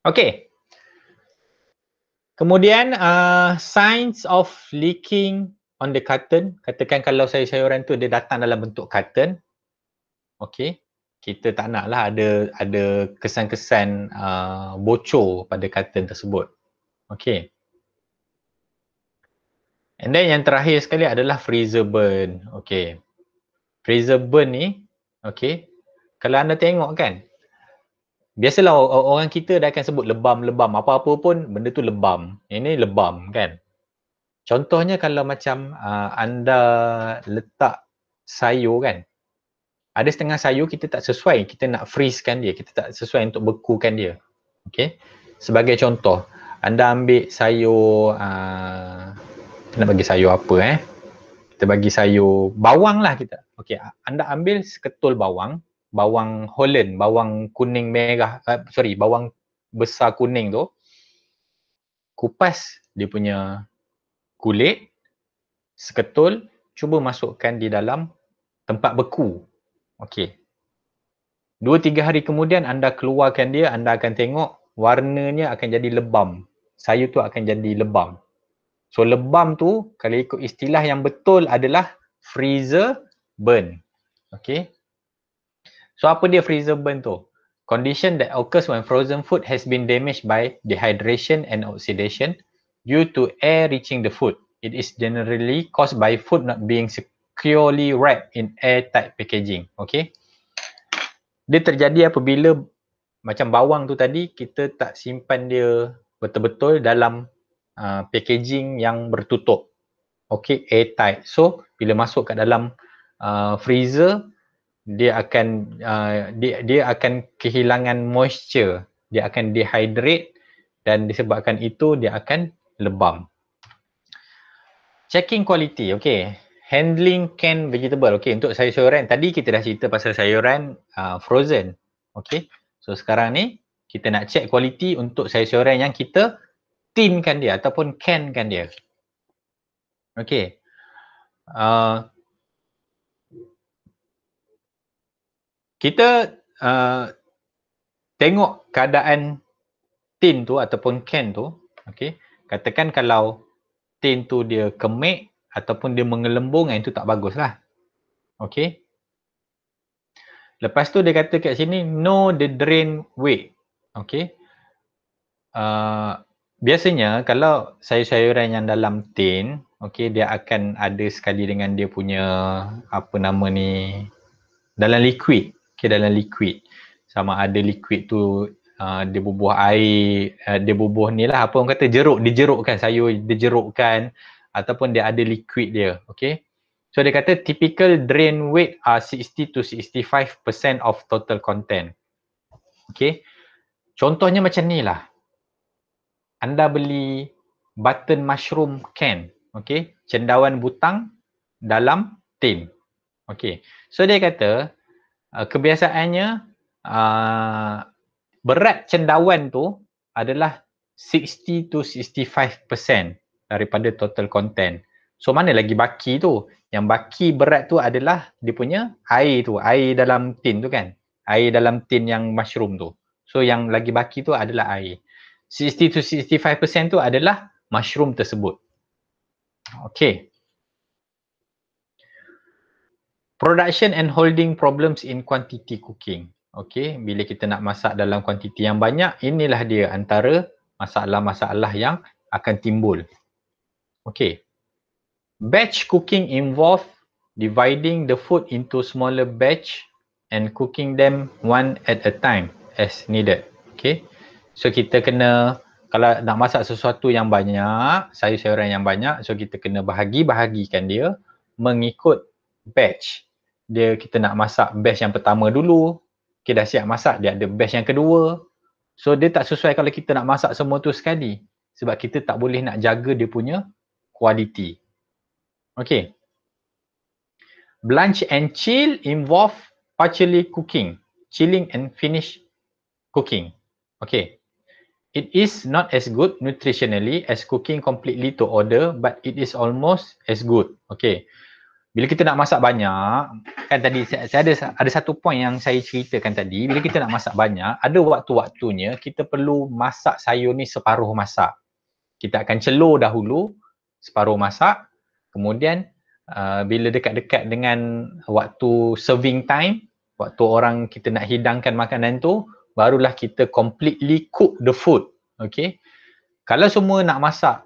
Okay. Kemudian signs of leaking on the carton. Katakan kalau sayuran tu dia datang dalam bentuk carton. Okay. Kita tak naklah ada kesan-kesan bocor pada carton tersebut. Okay. And then yang terakhir sekali adalah freezer burn. Okay. Freezer burn ni, okay. Kalau anda tengok kan, biasalah orang kita dah akan sebut lebam-lebam. Apa-apa pun benda tu lebam. Ini lebam kan. Contohnya kalau macam anda letak sayur kan. Ada setengah sayur kita tak sesuai. Kita nak freeze-kan dia. Kita tak sesuai untuk bekukan dia. Okay. Sebagai contoh, anda ambil sayur, kita nak bagi sayur apa Kita bagi sayur bawang lah kita. Okay. Anda ambil seketul bawang. Bawang Holland, bawang kuning merah, bawang besar kuning tu, kupas dia punya kulit, seketul, cuba masukkan di dalam tempat beku. Okey. 2-3 hari kemudian anda keluarkan dia, anda akan tengok warnanya akan jadi lebam. Sayur tu akan jadi lebam. So lebam tu, kalau ikut istilah yang betul adalah freezer burn. Okey. So apa dia freezer burn tu? Condition that occurs when frozen food has been damaged by dehydration and oxidation due to air reaching the food. It is generally caused by food not being securely wrapped in airtight packaging. Okay. Dia terjadi apabila macam bawang tu tadi, kita tak simpan dia betul-betul dalam packaging yang bertutup. Okay, airtight. So bila masuk kat dalam freezer, dia akan kehilangan moisture, dia akan dehydrate dan disebabkan itu dia akan lebam. Checking quality, okay. Handling canned vegetable, okay. Untuk sayuran, tadi kita dah cerita pasal sayuran frozen, okay. So sekarang ni kita nak check quality untuk sayuran yang kita tinkan dia ataupun cankan dia. Okay. Kita tengok keadaan tin tu ataupun can tu, okay. Katakan kalau tin tu dia kemik ataupun dia mengelembung, itu tak bagus lah. Okay. Lepas tu dia kata kat sini, know the drain weight. Okay. Biasanya kalau sayur-sayuran yang dalam tin, okay, dia akan ada sekali dengan dia punya, apa nama ni, dalam liquid. Okay, dalam liquid. Sama ada liquid tu dia bubuh air, dia bubuh ni lah, apa orang kata, dijerukkan, sayur dijerukkan, ataupun dia ada liquid dia. Okay. So dia kata typical drain weight are 60 to 65% of total content. Okay. Contohnya macam ni lah. Anda beli button mushroom can. Okay. Cendawan butang dalam tin. Okay. So dia kata kebiasaannya berat cendawan tu adalah 60 to 65% daripada total content. So mana lagi baki tu? Yang baki berat tu adalah dia punya air tu, air dalam tin tu kan. Air dalam tin yang mushroom tu. So yang lagi baki tu adalah air. 60 to 65% tu adalah mushroom tersebut. Okay. Production and holding problems in quantity cooking. Okay, bila kita nak masak dalam kuantiti yang banyak, inilah dia antara masalah-masalah yang akan timbul. Okay. Batch cooking involve dividing the food into smaller batch and cooking them one at a time as needed. Okay. So kita kena, Kalau nak masak sesuatu yang banyak, sayur-sayuran yang banyak, so kita kena bahagikan dia mengikut batch. Kita nak masak batch yang pertama dulu, kita dah siap masak, dia ada batch yang kedua. So dia tak sesuai kalau kita nak masak semua tu sekali. Sebab kita tak boleh nak jaga dia punya kualiti. Okay. Blanch and chill involve partially cooking, chilling and finish cooking. Okay. It is not as good nutritionally as cooking completely to order, but it is almost as good. Okay. Bila kita nak masak banyak, kan tadi saya ada satu point yang saya ceritakan tadi, bila kita nak masak banyak, ada waktu-waktunya kita perlu masak sayur ni separuh masak. Kita akan celur dahulu separuh masak, kemudian bila dekat-dekat dengan waktu serving time, waktu orang kita nak hidangkan makanan tu, barulah kita completely cook the food. Okay. Kalau semua nak masak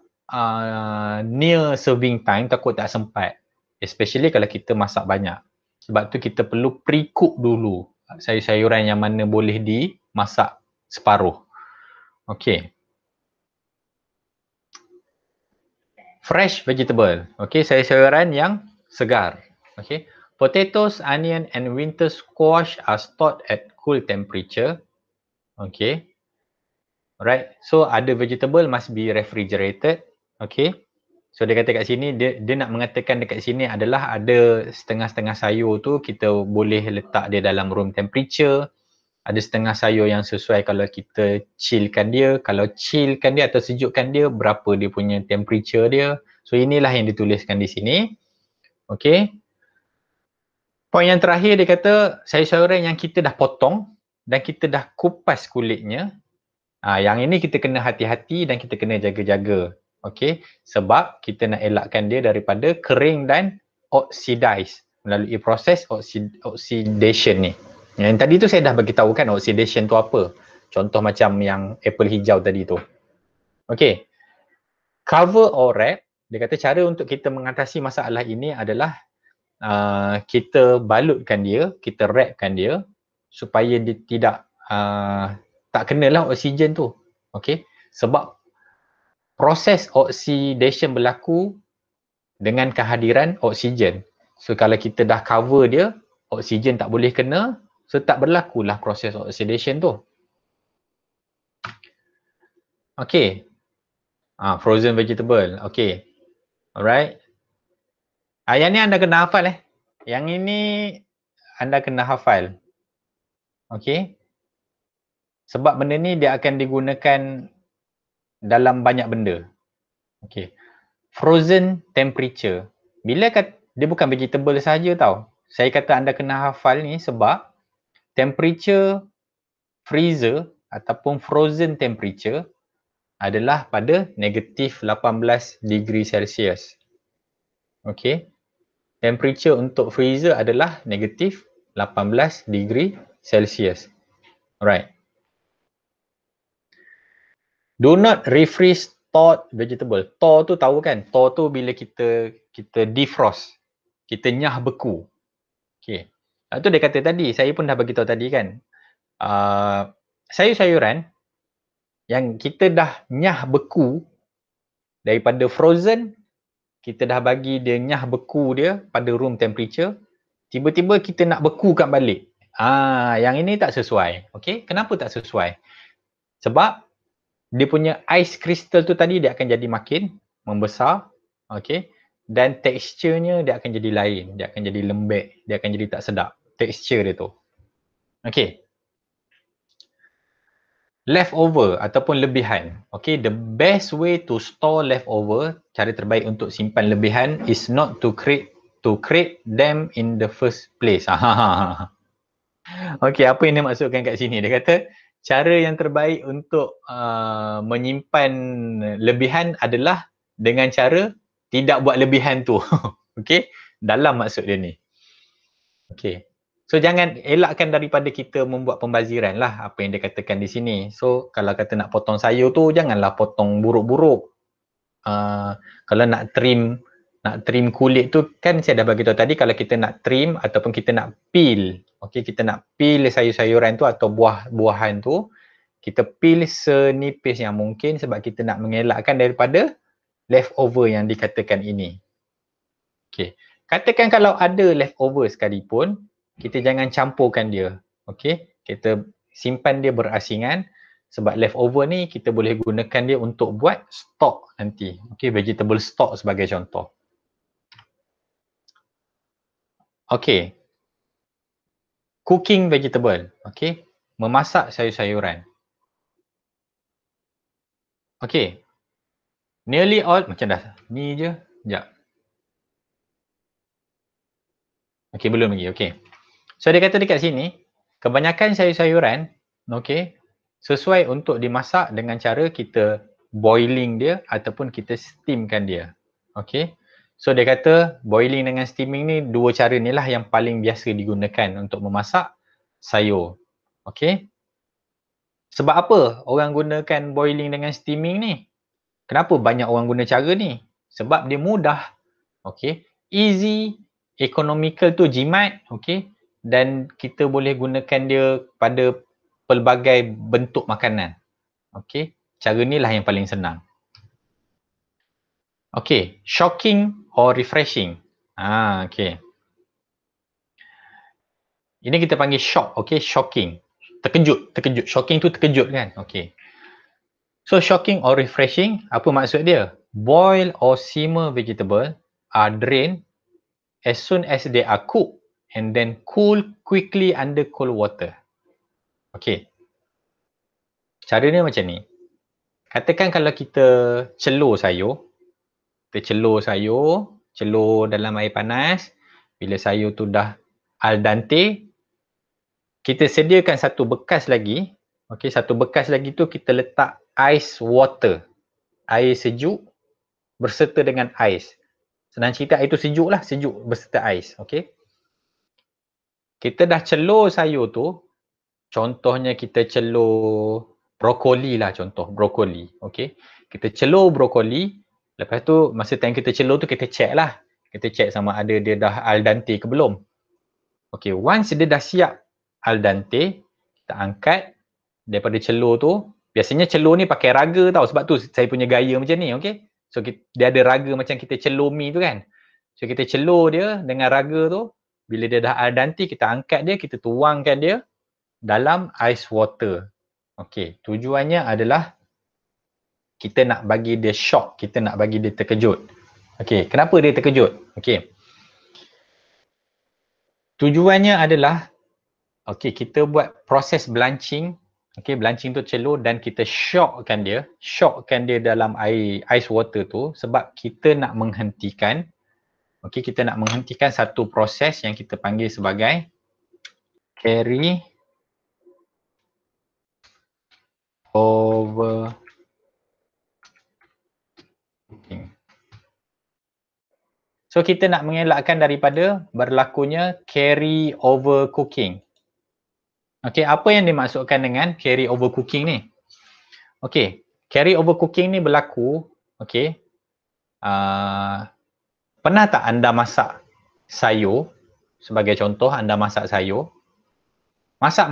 near serving time, takut tak sempat. Especially kalau kita masak banyak. Sebab tu kita perlu pre-cook dulu sayur-sayuran yang mana boleh dimasak separuh. Okay. Fresh vegetable. Okay, sayur-sayuran yang segar. Okay. Potatoes, onion and winter squash are stored at cool temperature. Okay. Alright. So, other vegetable must be refrigerated. Okay. So dia kata kat sini, dia nak mengatakan dekat sini adalah ada setengah-setengah sayur tu kita boleh letak dia dalam room temperature. Ada setengah sayur yang sesuai kalau kita chillkan dia. Kalau chillkan dia atau sejukkan dia, berapa dia punya temperature dia. So inilah yang dituliskan di sini. Okay. Poin yang terakhir dia kata sayur-sayuran yang kita dah potong dan kita dah kupas kulitnya. Yang ini kita kena hati-hati dan kita kena jaga-jaga. Okay, sebab kita nak elakkan dia daripada kering dan oxidize melalui proses oxidation ni. Yang tadi tu saya dah bagi tahu kan oxidation tu apa. Contoh macam yang apple hijau tadi tu. Okay, cover or wrap. Dia kata cara untuk kita mengatasi masalah ini adalah kita balutkan dia, kita wrapkan dia supaya dia tidak tak kenalah oksigen tu. Okay, sebab proses oxidation berlaku dengan kehadiran oksigen. So kalau kita dah cover dia, oksigen tak boleh kena, so tak berlakulah proses oxidation tu. Okay. Frozen vegetable. Okay. Alright. Yang ni anda kena hafal Yang ini anda kena hafal. Okay. Sebab benda ni dia akan digunakan dalam banyak benda. Okay. Frozen temperature. Bila dia bukan vegetable saja tau. Saya kata anda kena hafal ni sebab temperature freezer ataupun frozen temperature adalah pada negatif 18 degree Celsius. Okay. Temperature untuk freezer adalah negatif 18 degree Celsius. Alright. Do not refreeze thawed vegetable. Thaw tu tahu kan? Thaw tu bila kita defrost. Kita nyah beku. Okay. Itu dia kata tadi. Saya pun dah bagi tahu tadi kan. Sayur-sayuran yang kita dah nyah beku daripada frozen, kita dah bagi dia nyah beku dia pada room temperature, tiba-tiba kita nak bekukan balik. Yang ini tak sesuai. Okay. Kenapa tak sesuai? Sebab dia punya ice crystal tu tadi dia akan jadi makin membesar, okay, dan teksturnya dia akan jadi lain, dia akan jadi lembek, dia akan jadi tak sedap tekstur dia tu. Okay. Leftover ataupun lebihan. Okay, the best way to store leftover, cara terbaik untuk simpan lebihan is not to create them in the first place. Okay, apa yang dia maksudkan kat sini? Dia kata cara yang terbaik untuk menyimpan lebihan adalah dengan cara tidak buat lebihan tu. Okay, dalam maksud dia ni. Okay, so jangan elakkan daripada kita membuat pembaziran lah apa yang dia katakan di sini. So kalau kata nak potong sayur tu, janganlah potong buruk-buruk. Kalau nak trim kulit tu kan saya dah bagi tahu tadi, kalau kita nak trim ataupun kita nak peel, okay, kita nak peel sayur-sayuran tu atau buah-buahan tu, Kita peel senipis yang mungkin sebab kita nak mengelakkan daripada leftover yang dikatakan ini. Okey. Katakan kalau ada leftover sekalipun, kita jangan campurkan dia. Okey. Kita simpan dia berasingan sebab leftover ni kita boleh gunakan dia untuk buat stok nanti. Okey, vegetable stock sebagai contoh. Okey. Cooking vegetable. Okey. Memasak sayur-sayuran. Okey. Nearly all, macam dah ni je. Sekejap. Okey, belum lagi. Okey. So dia kata dekat sini, kebanyakan sayur-sayuran, okey, sesuai untuk dimasak dengan cara kita boiling dia ataupun kita steamkan dia. Okey. So dia kata boiling dengan steaming ni dua cara ni lah yang paling biasa digunakan untuk memasak sayur. Okey. Sebab apa orang gunakan boiling dengan steaming ni? Kenapa banyak orang guna cara ni? Sebab dia mudah. Okey. Easy, economical tu jimat, okey. Dan kita boleh gunakan dia pada pelbagai bentuk makanan. Okey. Cara ni lah yang paling senang. Okey, shocking or refreshing. Okey. Ini kita panggil shock, okey, shocking. Terkejut. Shocking tu terkejut kan? Okey. So shocking or refreshing, apa maksud dia? Boil or simmer vegetable are drained as soon as they are cooked and then cool quickly under cold water. Okey. Cara dia macam ni. Katakan kalau kita celur sayur, celur dalam air panas. Bila sayur tu dah al dente, kita sediakan satu bekas lagi. Okey, satu bekas lagi tu kita letak ice water. Air sejuk berserta dengan ais. Senang cerita air tu sejuk lah, sejuk berserta ais. Okey. Kita dah celur sayur tu. Contohnya kita celur brokoli lah, contoh brokoli. Okey. Kita celur brokoli. Lepas tu masa time kita celur tu kita check lah. Kita check sama ada dia dah al dente ke belum. Okey, once dia dah siap al dente, kita angkat daripada celur tu. Biasanya celur ni pakai raga tau, sebab tu saya punya gaya macam ni, okey. So dia ada raga macam kita celur mi tu kan. So kita celur dia dengan raga tu, bila dia dah al dente kita angkat dia, kita tuangkan dia dalam ice water. Okey, tujuannya adalah kita nak bagi dia shock, kita nak bagi dia terkejut. Okey, kenapa dia terkejut? Okey. Tujuannya adalah okey, kita buat proses blanching. Okey, blanching tu celur dan kita shockkan dia dalam air ice water tu sebab kita nak menghentikan satu proses yang kita panggil sebagai carry over cooking. So kita nak mengelakkan daripada berlakunya carry over cooking. Okey, apa yang dimaksudkan dengan carry over cooking ni? Okey, carry over cooking ni berlaku, okey. Pernah tak anda masak sayur? Sebagai contoh, anda masak sayur. Masak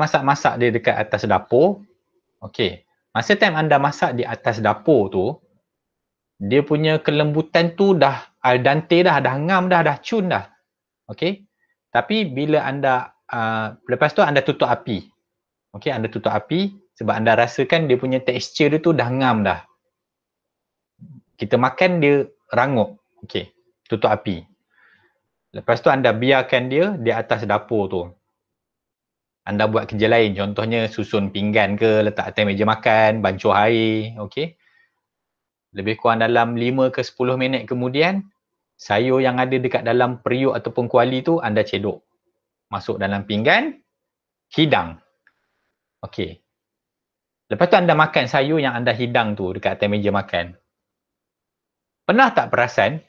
dia dekat atas dapur. Okey, masa time anda masak di atas dapur tu, dia punya kelembutan tu dah al dente dah ngam dah cun dah. Okey. Tapi bila anda lepas tu anda tutup api. Okey, anda tutup api sebab anda rasakan dia punya tekstur dia tu dah ngam dah. Kita makan dia rangup. Okey, tutup api. Lepas tu anda biarkan dia di atas dapur tu. Anda buat kerja lain, contohnya susun pinggan ke, letak atas meja makan, bancuh air, okey. Lebih kurang dalam 5 ke 10 minit kemudian, sayur yang ada dekat dalam periuk ataupun kuali tu anda cedok. Masuk dalam pinggan, hidang. Okey. Lepas tu anda makan sayur yang anda hidang tu dekat atas meja makan. Pernah tak perasan,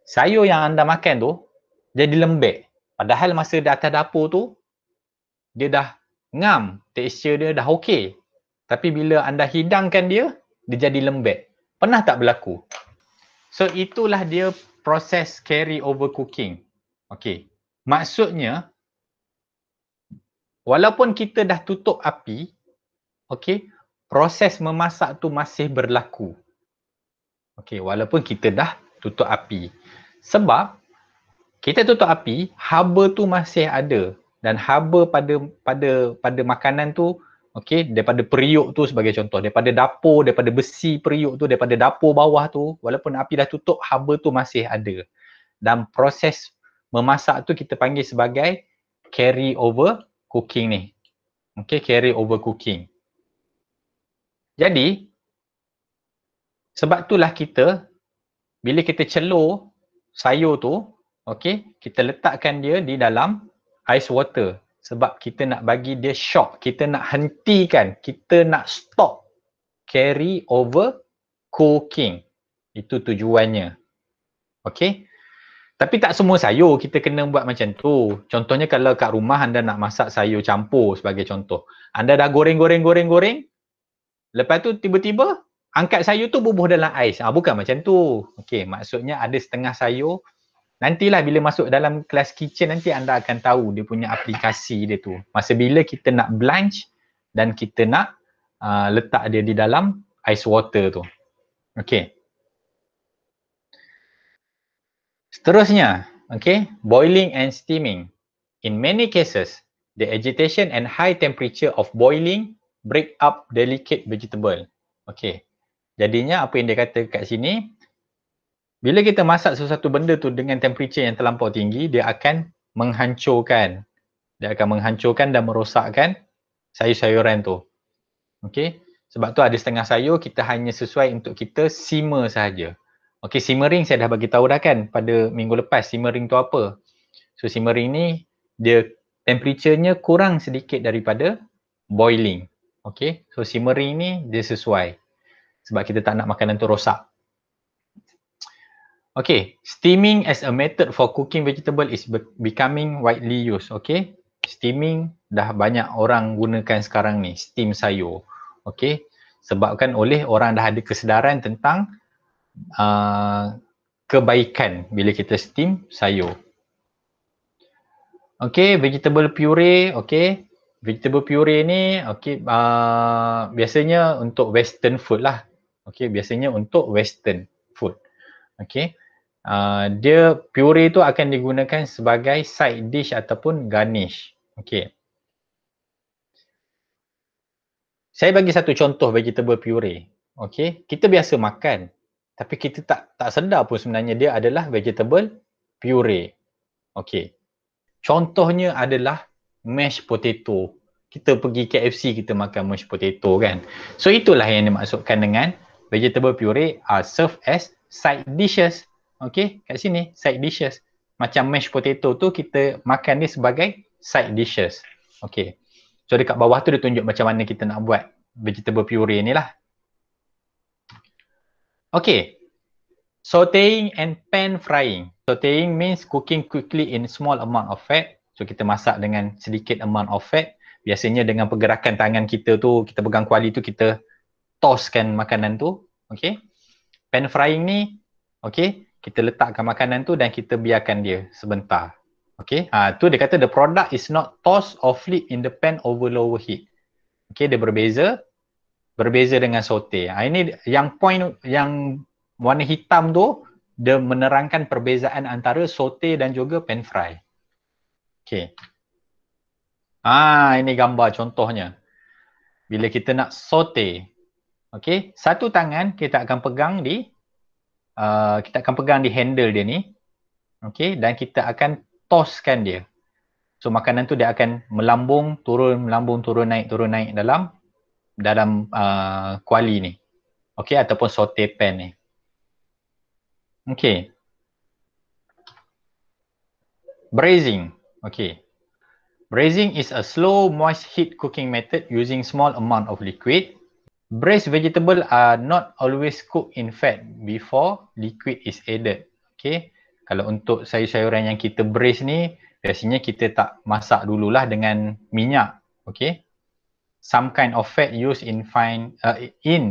sayur yang anda makan tu jadi lembek. Padahal masa di atas dapur tu, dia dah ngam, tekstur dia dah okey. Tapi bila anda hidangkan dia, dia jadi lembek. Pernah tak berlaku? So itulah dia proses carry over cooking. Okey. Maksudnya walaupun kita dah tutup api, okey, proses memasak tu masih berlaku. Okey, walaupun kita dah tutup api. Sebab kita tutup api, haba tu masih ada, dan haba pada makanan tu, okey, daripada periuk tu sebagai contoh, daripada dapur, daripada besi periuk tu, daripada dapur bawah tu, walaupun api dah tutup, haba tu masih ada. Dan proses memasak tu kita panggil sebagai carry over cooking ni. Okey, carry over cooking. Jadi, sebab itulah kita, bila kita celur sayur tu, okey, kita letakkan dia di dalam ice water. Sebab kita nak bagi dia shock, kita nak hentikan, kita nak stop carry over cooking. Itu tujuannya. Okey. Tapi tak semua sayur kita kena buat macam tu. Contohnya kalau kat rumah anda nak masak sayur campur sebagai contoh. Anda dah goreng. Lepas tu tiba-tiba angkat sayur tu bubuh dalam ais. Bukan macam tu. Okey, maksudnya ada setengah sayur. Nantilah bila masuk dalam kelas kitchen nanti anda akan tahu dia punya aplikasi dia tu. Masa bila kita nak blanch dan kita nak letak dia di dalam ice water tu. Okey. Seterusnya, okay, boiling and steaming. In many cases, the agitation and high temperature of boiling break up delicate vegetable. Okay, jadinya apa yang dia kata kat sini, bila kita masak sesuatu benda tu dengan temperature yang terlampau tinggi, dia akan menghancurkan. Dia akan menghancurkan dan merosakkan sayur-sayuran tu. Okay, sebab tu ada setengah sayur kita hanya sesuai untuk kita simmer sahaja. Okay, simmering saya dah bagi tahu dah kan pada minggu lepas. Simmering tu apa? So simmering ni dia temperaturenya kurang sedikit daripada boiling. Okay, so simmering ni dia sesuai. Sebab kita tak nak makanan tu rosak. Okay, steaming as a method for cooking vegetable is becoming widely used. Okay, steaming dah banyak orang gunakan sekarang ni, steam sayur. Okay, sebabkan oleh orang dah ada kesedaran tentang kebaikan bila kita steam sayur. Okay, vegetable puree. Okay, vegetable puree ni biasanya untuk western food lah. Okay, biasanya untuk western food. Okay, dia puree tu akan digunakan sebagai side dish ataupun garnish. Okay, saya bagi satu contoh vegetable puree. Okay, kita biasa makan tapi kita tak sedar pun sebenarnya dia adalah vegetable puree. Okay, contohnya adalah mashed potato. Kita pergi KFC kita makan mashed potato kan. So itulah yang dimaksudkan dengan vegetable puree are served as side dishes. Okay, kat sini side dishes. Macam mashed potato tu kita makan dia sebagai side dishes. Okay, so dekat bawah tu dia tunjuk macam mana kita nak buat vegetable puree ni lah. Okay, sauteing and pan frying. Sauteing means cooking quickly in small amount of fat. So kita masak dengan sedikit amount of fat. Biasanya dengan pergerakan tangan kita tu, kita pegang kuali tu, kita tosskan makanan tu. Okay, pan frying ni, okay, kita letakkan makanan tu dan kita biarkan dia sebentar. Okay, tu dia kata the product is not tossed or flip in the pan over lower heat. Okay, dia berbeza dengan saute. Ini yang point yang warna hitam tu, dia menerangkan perbezaan antara saute dan juga pan fry. Okay. Ini gambar contohnya. Bila kita nak saute. Okay, satu tangan kita akan pegang di handle dia ni. Okay, dan kita akan tosskan dia. So makanan tu dia akan melambung turun naik dalam kuali ni. Okay, ataupun saute pan ni. Okay. Braising. Okay. Braising is a slow moist heat cooking method using small amount of liquid. Braised vegetable are not always cooked in fat before liquid is added. Okay. Kalau untuk sayur-sayuran yang kita braise ni, biasanya kita tak masak dululah dengan minyak. Okay. Some kind of fat used in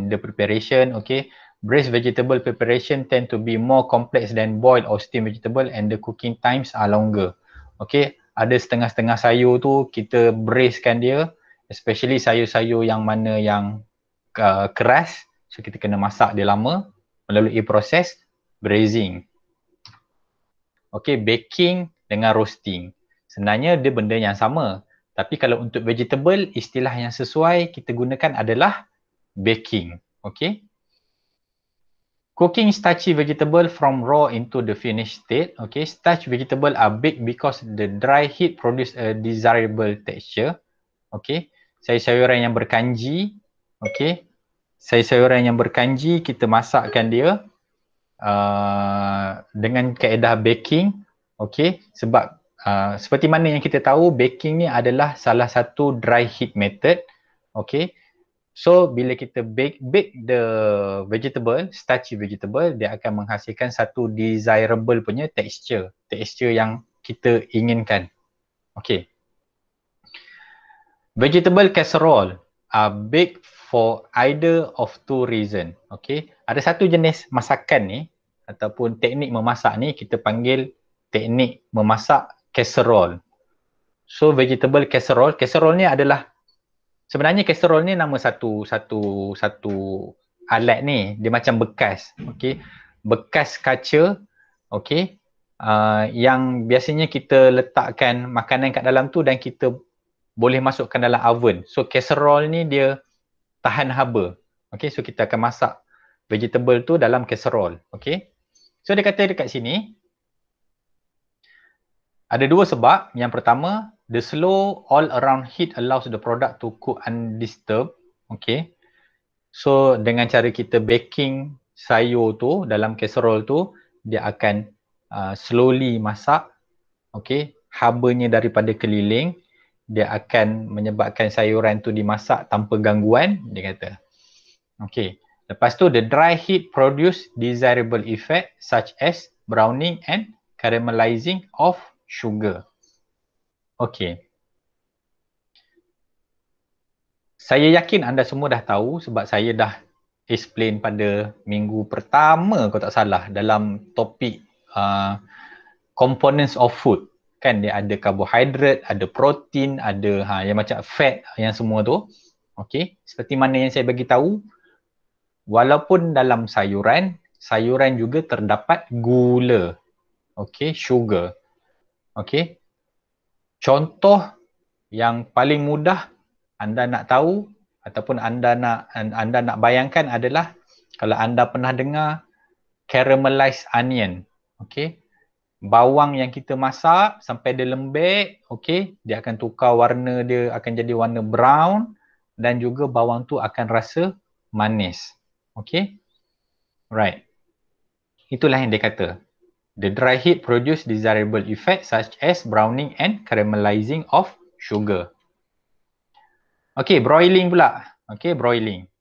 the preparation. Okay. Braised vegetable preparation tend to be more complex than boiled or steamed vegetable and the cooking times are longer. Okay, ada setengah-setengah sayur tu kita braisekan dia especially sayur-sayur yang mana yang keras, so kita kena masak dia lama melalui proses braising. Okay, baking dengan roasting. Sebenarnya dia benda yang sama. Tapi kalau untuk vegetable, istilah yang sesuai kita gunakan adalah baking. Okay. Cooking starchy vegetable from raw into the finished state. Okay, starch vegetable are baked because the dry heat produce a desirable texture. Okay, sayur-sayuran yang berkanji. Okay, sayur-sayuran yang berkanji kita masakkan dia dengan kaedah baking. Okay, sebab seperti mana yang kita tahu, baking ni adalah salah satu dry heat method. Okay, so bila kita bake the vegetable, starchy vegetable, dia akan menghasilkan satu desirable punya texture yang kita inginkan. Okay, vegetable casserole are baked for either of two reason. Okay, ada satu jenis masakan ni ataupun teknik memasak ni kita panggil teknik memasak casserole. So vegetable casserole, casserole ni adalah sebenarnya casserole ni nama satu alat ni, dia macam bekas. Okay, bekas kaca. Okay, yang biasanya kita letakkan makanan kat dalam tu dan kita boleh masukkan dalam oven. So casserole ni dia tahan haba. Okay, so kita akan masak vegetable tu dalam casserole. Okay, so dia kata dekat sini ada dua sebab. Yang pertama, the slow all around heat allows the product to cook undisturbed. Okay, so dengan cara kita baking sayur tu dalam casserole tu, dia akan slowly masak. Okay, habanya daripada keliling, dia akan menyebabkan sayuran tu dimasak tanpa gangguan, dia kata. Okay, lepas tu the dry heat produce desirable effect such as browning and caramelizing of sugar. Okay, saya yakin anda semua dah tahu sebab saya dah explain pada minggu pertama kalau tak salah dalam topik components of food. Kan dia ada karbohidrat, ada protein, ada yang macam fat, yang semua tu. Okay, seperti mana yang saya bagi tahu, walaupun dalam sayuran juga terdapat gula. Okay, sugar. Okay, contoh yang paling mudah anda nak tahu ataupun anda nak bayangkan adalah kalau anda pernah dengar caramelized onion. Okay, bawang yang kita masak sampai dia lembek, okay, dia akan tukar warna, dia akan jadi warna brown dan juga bawang tu akan rasa manis. Okay, right. Itulah yang dia kata. The dry heat produce desirable effect such as browning and caramelizing of sugar. Okay, broiling pula. Okay, broiling.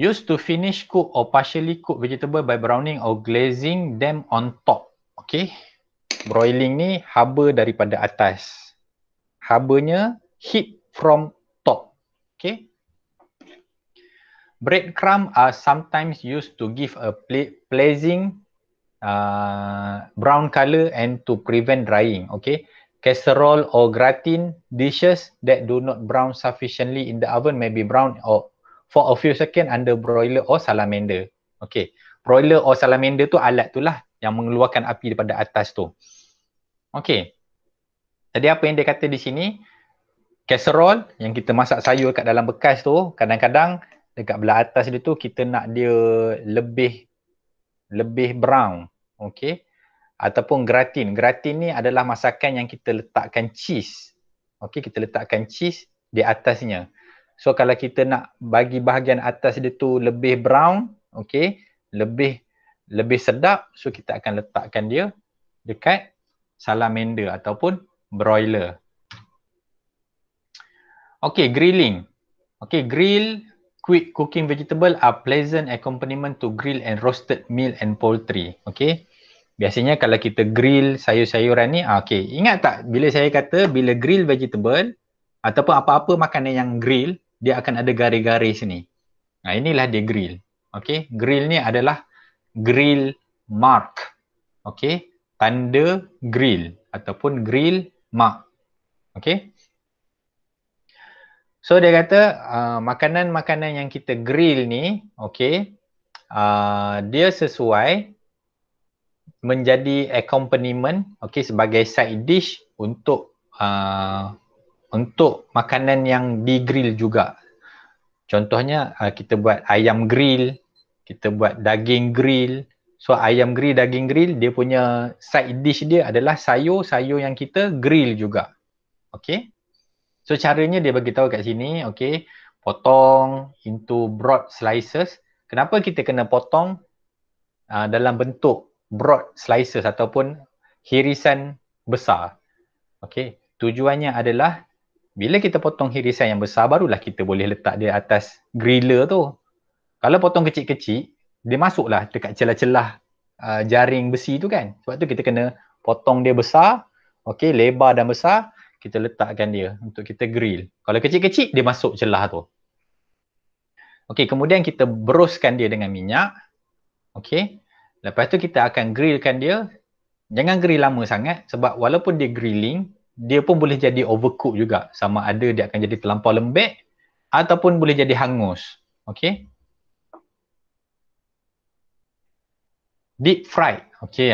Used to finish cook or partially cook vegetable by browning or glazing them on top. Okay, broiling ni haba daripada atas. Habanya heat from top. Okay. Breadcrumb are sometimes used to give a pleasing brown color and to prevent drying. Okay. Casserole or gratin dishes that do not brown sufficiently in the oven may be browned or for a few seconds under broiler or salamander. Okay. Broiler or salamander tu alat tu lah yang mengeluarkan api daripada atas tu. Okay. Tadi apa yang dia kata di sini? Casserole yang kita masak sayur kat dalam bekas tu, kadang-kadang dekat belah atas dia tu kita nak dia lebih brown. Okay. Ataupun gratin. Gratin ni adalah masakan yang kita letakkan cheese. Okay, kita letakkan cheese di atasnya. So kalau kita nak bagi bahagian atas dia tu lebih brown, okay, lebih sedap, so kita akan letakkan dia dekat salamander ataupun broiler. Okay, grilling. Okay, grill quick cooking vegetable are pleasant accompaniment to grill and roasted meat and poultry. Okay. Biasanya kalau kita grill sayur-sayuran ni, okay, ingat tak bila saya kata bila grill vegetable ataupun apa-apa makanan yang grill, dia akan ada garis-garis ni. Nah, inilah dia grill. Okay, grill ni adalah grill mark. Okay, tanda grill ataupun grill mark. Okay. So dia kata makanan-makanan yang kita grill ni, okay, dia sesuai menjadi accompaniment, okay, sebagai side dish untuk makanan yang di grill juga. Contohnya kita buat ayam grill, kita buat daging grill. So ayam grill, daging grill, dia punya side dish dia adalah sayur-sayur yang kita grill juga. Okay. So caranya dia bagi tahu kat sini, okay, potong into broad slices. Kenapa kita kena potong dalam bentuk broad slices ataupun hirisan besar? Okay. Tujuannya adalah bila kita potong hirisan yang besar, barulah kita boleh letak dia atas griller tu. Kalau potong kecil-kecil, dia masuklah dekat celah-celah jaring besi tu kan. Sebab tu kita kena potong dia besar, okay, lebar dan besar, kita letakkan dia untuk kita grill. Kalau kecil-kecil, dia masuk celah tu. Okay, kemudian kita beruskan dia dengan minyak. Okay, lepas tu kita akan grillkan dia. Jangan grill lama sangat sebab walaupun dia grilling, dia pun boleh jadi overcook juga. Sama ada dia akan jadi terlampau lembek ataupun boleh jadi hangus. Okay. Deep fried. Okay,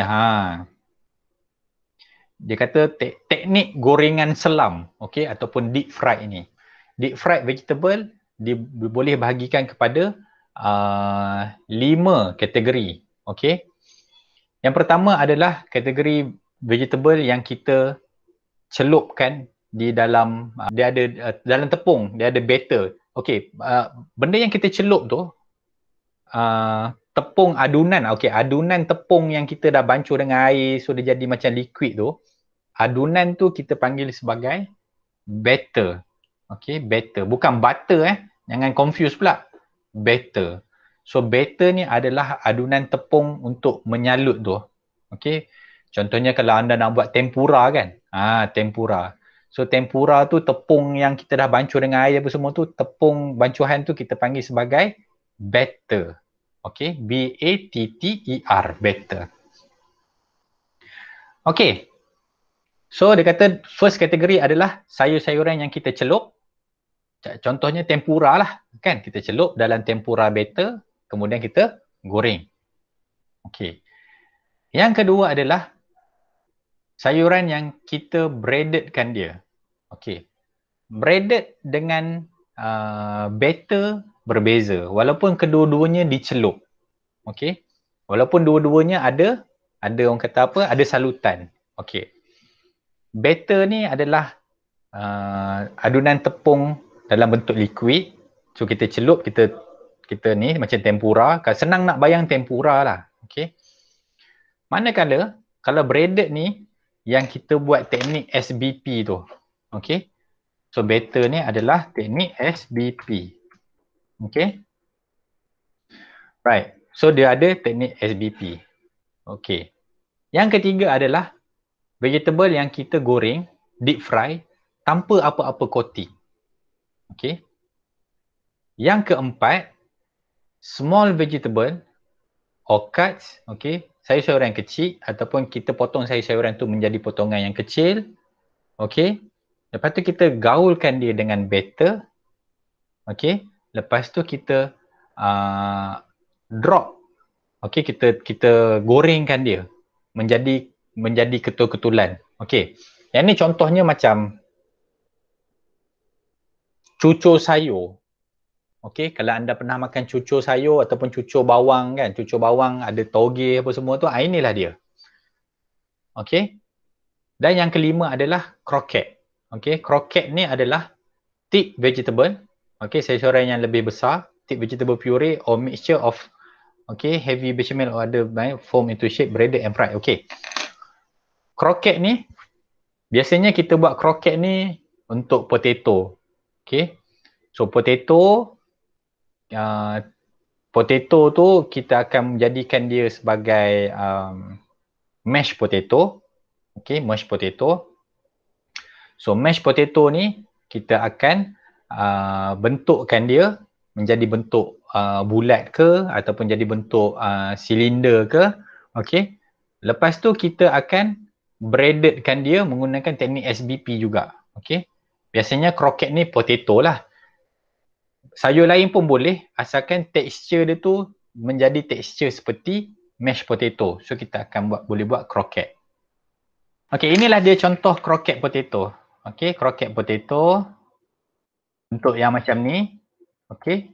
dia kata teknik gorengan selam, okay, ataupun deep fried ini. Deep fried vegetable dia boleh bahagikan kepada 5 kategori. Okay. Yang pertama adalah kategori vegetable yang kita celupkan di dalam dia ada dalam tepung, dia ada batter. Okay, benda yang kita celup tu tepung adunan. Okay, adunan tepung yang kita dah bancur dengan air so dia jadi macam liquid tu, adunan tu kita panggil sebagai batter. Okay, batter, bukan butter jangan confuse pula. Batter. So batter ni adalah adunan tepung untuk menyalut tu. Okay, contohnya kalau anda nak buat tempura kan, tempura. So tempura tu tepung yang kita dah bancur dengan air apa semua tu, tepung bancuhan tu kita panggil sebagai batter. Okay, B-A-T-T-E-R, batter. Okay, so dia kata first category adalah sayur-sayuran yang kita celup. Contohnya tempura lah, kan? Kita celup dalam tempura batter, kemudian kita goreng. Okay. Yang kedua adalah sayuran yang kita breadedkan dia. Okay. Breaded dengan batter berbeza, walaupun kedua-duanya dicelup. Okay. Walaupun dua-duanya ada orang kata apa, ada salutan. Okay. Batter ni adalah adunan tepung dalam bentuk liquid. So kita celup, kita ni macam tempura. Senang nak bayang tempura lah. Okay. Manakala kalau breaded ni yang kita buat teknik SBP tu. Okay. So batter ni adalah teknik SBP. Okay. Right. So dia ada teknik SBP. Okay. Yang ketiga adalah vegetable yang kita goreng, deep fry, tanpa apa-apa coating. Okay. Yang keempat, small vegetable or cuts, okay, sayur-sayuran kecil ataupun kita potong sayur-sayuran tu menjadi potongan yang kecil. Okay. Lepas tu kita gaulkan dia dengan batter. Okay. Lepas tu kita drop. Okay, kita gorengkan dia menjadi ketul-ketulan. Okay. Yang ni contohnya macam cucur sayur. Okay, kalau anda pernah makan cucur sayur ataupun cucur bawang kan, cucur bawang ada toge apa semua tu, inilah dia. Okay. Dan yang kelima adalah croquette. Okay, croquette ni adalah thick vegetable. Okay, sayur-sayuran yang lebih besar, thick vegetable puree or mixture of heavy bechamel or other form into shape, breaded and fried. Okay. Croquette ni, biasanya kita buat croquette ni untuk potato. Okay. So potato tu kita akan menjadikan dia sebagai mashed potato. Okay, mashed potato. So mashed potato ni kita akan bentukkan dia menjadi bentuk bulat ke ataupun jadi bentuk silinder ke. Okay. Lepas tu kita akan breadedkan dia menggunakan teknik SBP juga. Okay. Biasanya croquette ni potato lah. sayur lain pun boleh asalkan tekstur dia tu menjadi tekstur seperti mashed potato. So kita akan boleh buat croquette. Okey, inilah dia contoh croquette potato. Okey, croquette potato bentuk yang macam ni. Okey.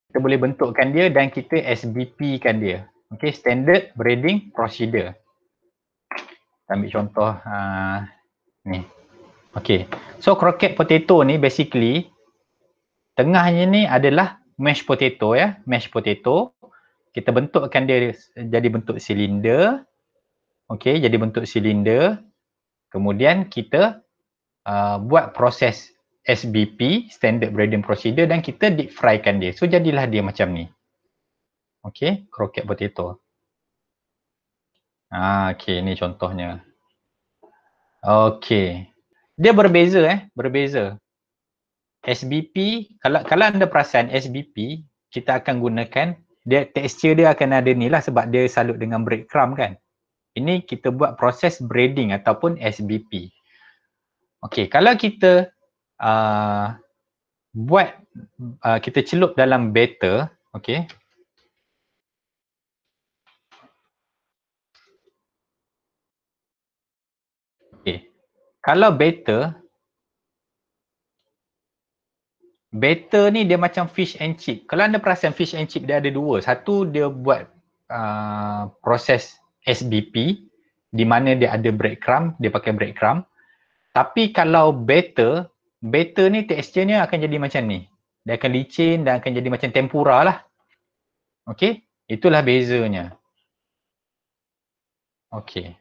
Kita boleh bentukkan dia dan kita SBP kan dia. Okey, standard breeding procedure. Kita ambil contoh ni. Okey. So croquette potato ni basically tengahnya ni adalah mashed potato ya, mashed potato. Kita bentukkan dia jadi bentuk silinder. Okey, jadi bentuk silinder. Kemudian kita buat proses SBP, standard breeding procedure, dan kita deep fry kan dia. So jadilah dia macam ni. Okey, croquette potato. Okey, ni contohnya. Okey. Dia berbeza berbeza. SBP, kalau anda perasan SBP, kita akan gunakan dia, tekstur dia akan ada ni lah sebab dia salut dengan breadcrumb kan. Ini kita buat proses breading ataupun SBP. Okey, kalau kita buat kita celup dalam batter, okey. Okey. Kalau batter ni dia macam fish and chip. Kalau anda perasan fish and chip dia ada dua. Satu dia buat proses SBP di mana dia ada breadcrumb, dia pakai breadcrumb. Tapi kalau batter ni teksturnya akan jadi macam ni. Dia akan licin dan akan jadi macam tempura lah. Okey, itulah bezanya. Okey.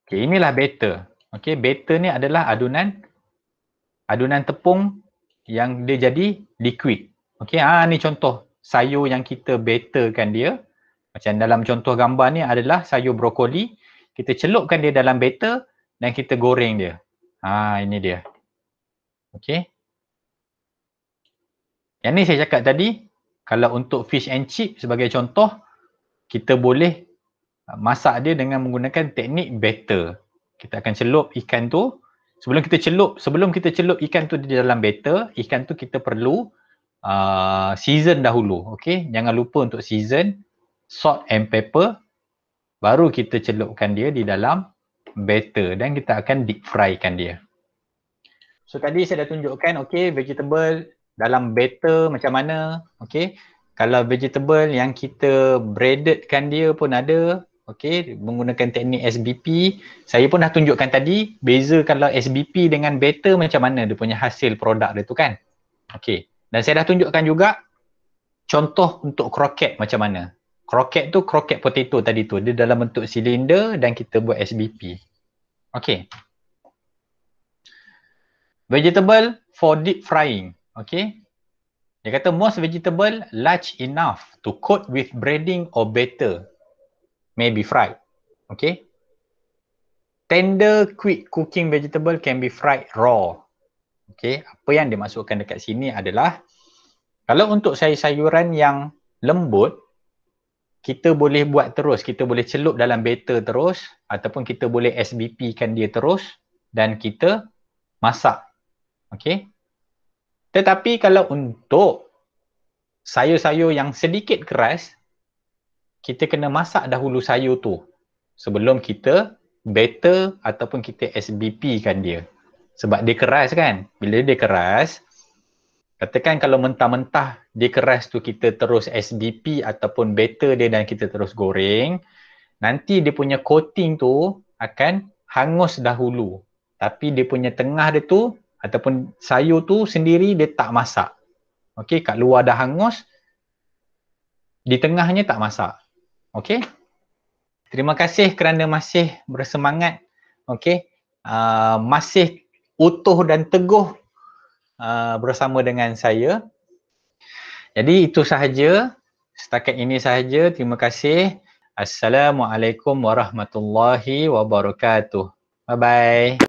Okey, inilah batter. Okey, batter ni adalah adunan tepung yang dia jadi liquid. Okey, ni contoh sayur yang kita batterkan dia. Macam dalam contoh gambar ni adalah sayur brokoli. Kita celupkan dia dalam batter dan kita goreng dia. Ini dia. Okey. Yang ni saya cakap tadi, kalau untuk fish and chip sebagai contoh, kita boleh masak dia dengan menggunakan teknik batter. Kita akan celup ikan tu. Sebelum kita celup ikan tu di dalam batter, ikan tu kita perlu season dahulu. Okey, jangan lupa untuk season, salt and pepper, baru kita celupkan dia di dalam batter dan kita akan deep fry kan dia. So tadi saya dah tunjukkan okey, vegetable dalam batter macam mana. Okey, kalau vegetable yang kita breadedkan dia pun ada. Okey, menggunakan teknik SBP. Saya pun dah tunjukkan tadi beza kalau SBP dengan batter macam mana dia punya hasil produk dia tu kan. Okey, dan saya dah tunjukkan juga contoh untuk croquette macam mana. Croquette tu croquette potato tadi tu, dia dalam bentuk silinder dan kita buat SBP. Okey. Vegetable for deep frying. Okey. Dia kata most vegetable large enough to coat with breading or batter may be fried. Okay. Tender quick cooking vegetable can be fried raw. Okay. Apa yang dimasukkan dekat sini adalah kalau untuk sayur-sayuran yang lembut, kita boleh buat terus. Kita boleh celup dalam batter terus ataupun kita boleh SBP kan dia terus dan kita masak. Okay. Tetapi kalau untuk sayur-sayur yang sedikit keras, kita kena masak dahulu sayur tu sebelum kita batter ataupun kita SBP kan dia. Sebab dia keras kan. Bila dia keras, katakan kalau mentah-mentah dia keras tu kita terus SBP ataupun batter dia dan kita terus goreng, nanti dia punya coating tu akan hangus dahulu. Tapi dia punya tengah dia tu ataupun sayur tu sendiri dia tak masak. Okey, kat luar dah hangus, di tengahnya tak masak. Okey. Terima kasih kerana masih bersemangat. Okey. Masih utuh dan teguh bersama dengan saya. Jadi itu sahaja. Setakat ini sahaja. Terima kasih. Assalamualaikum warahmatullahi wabarakatuh. Bye bye.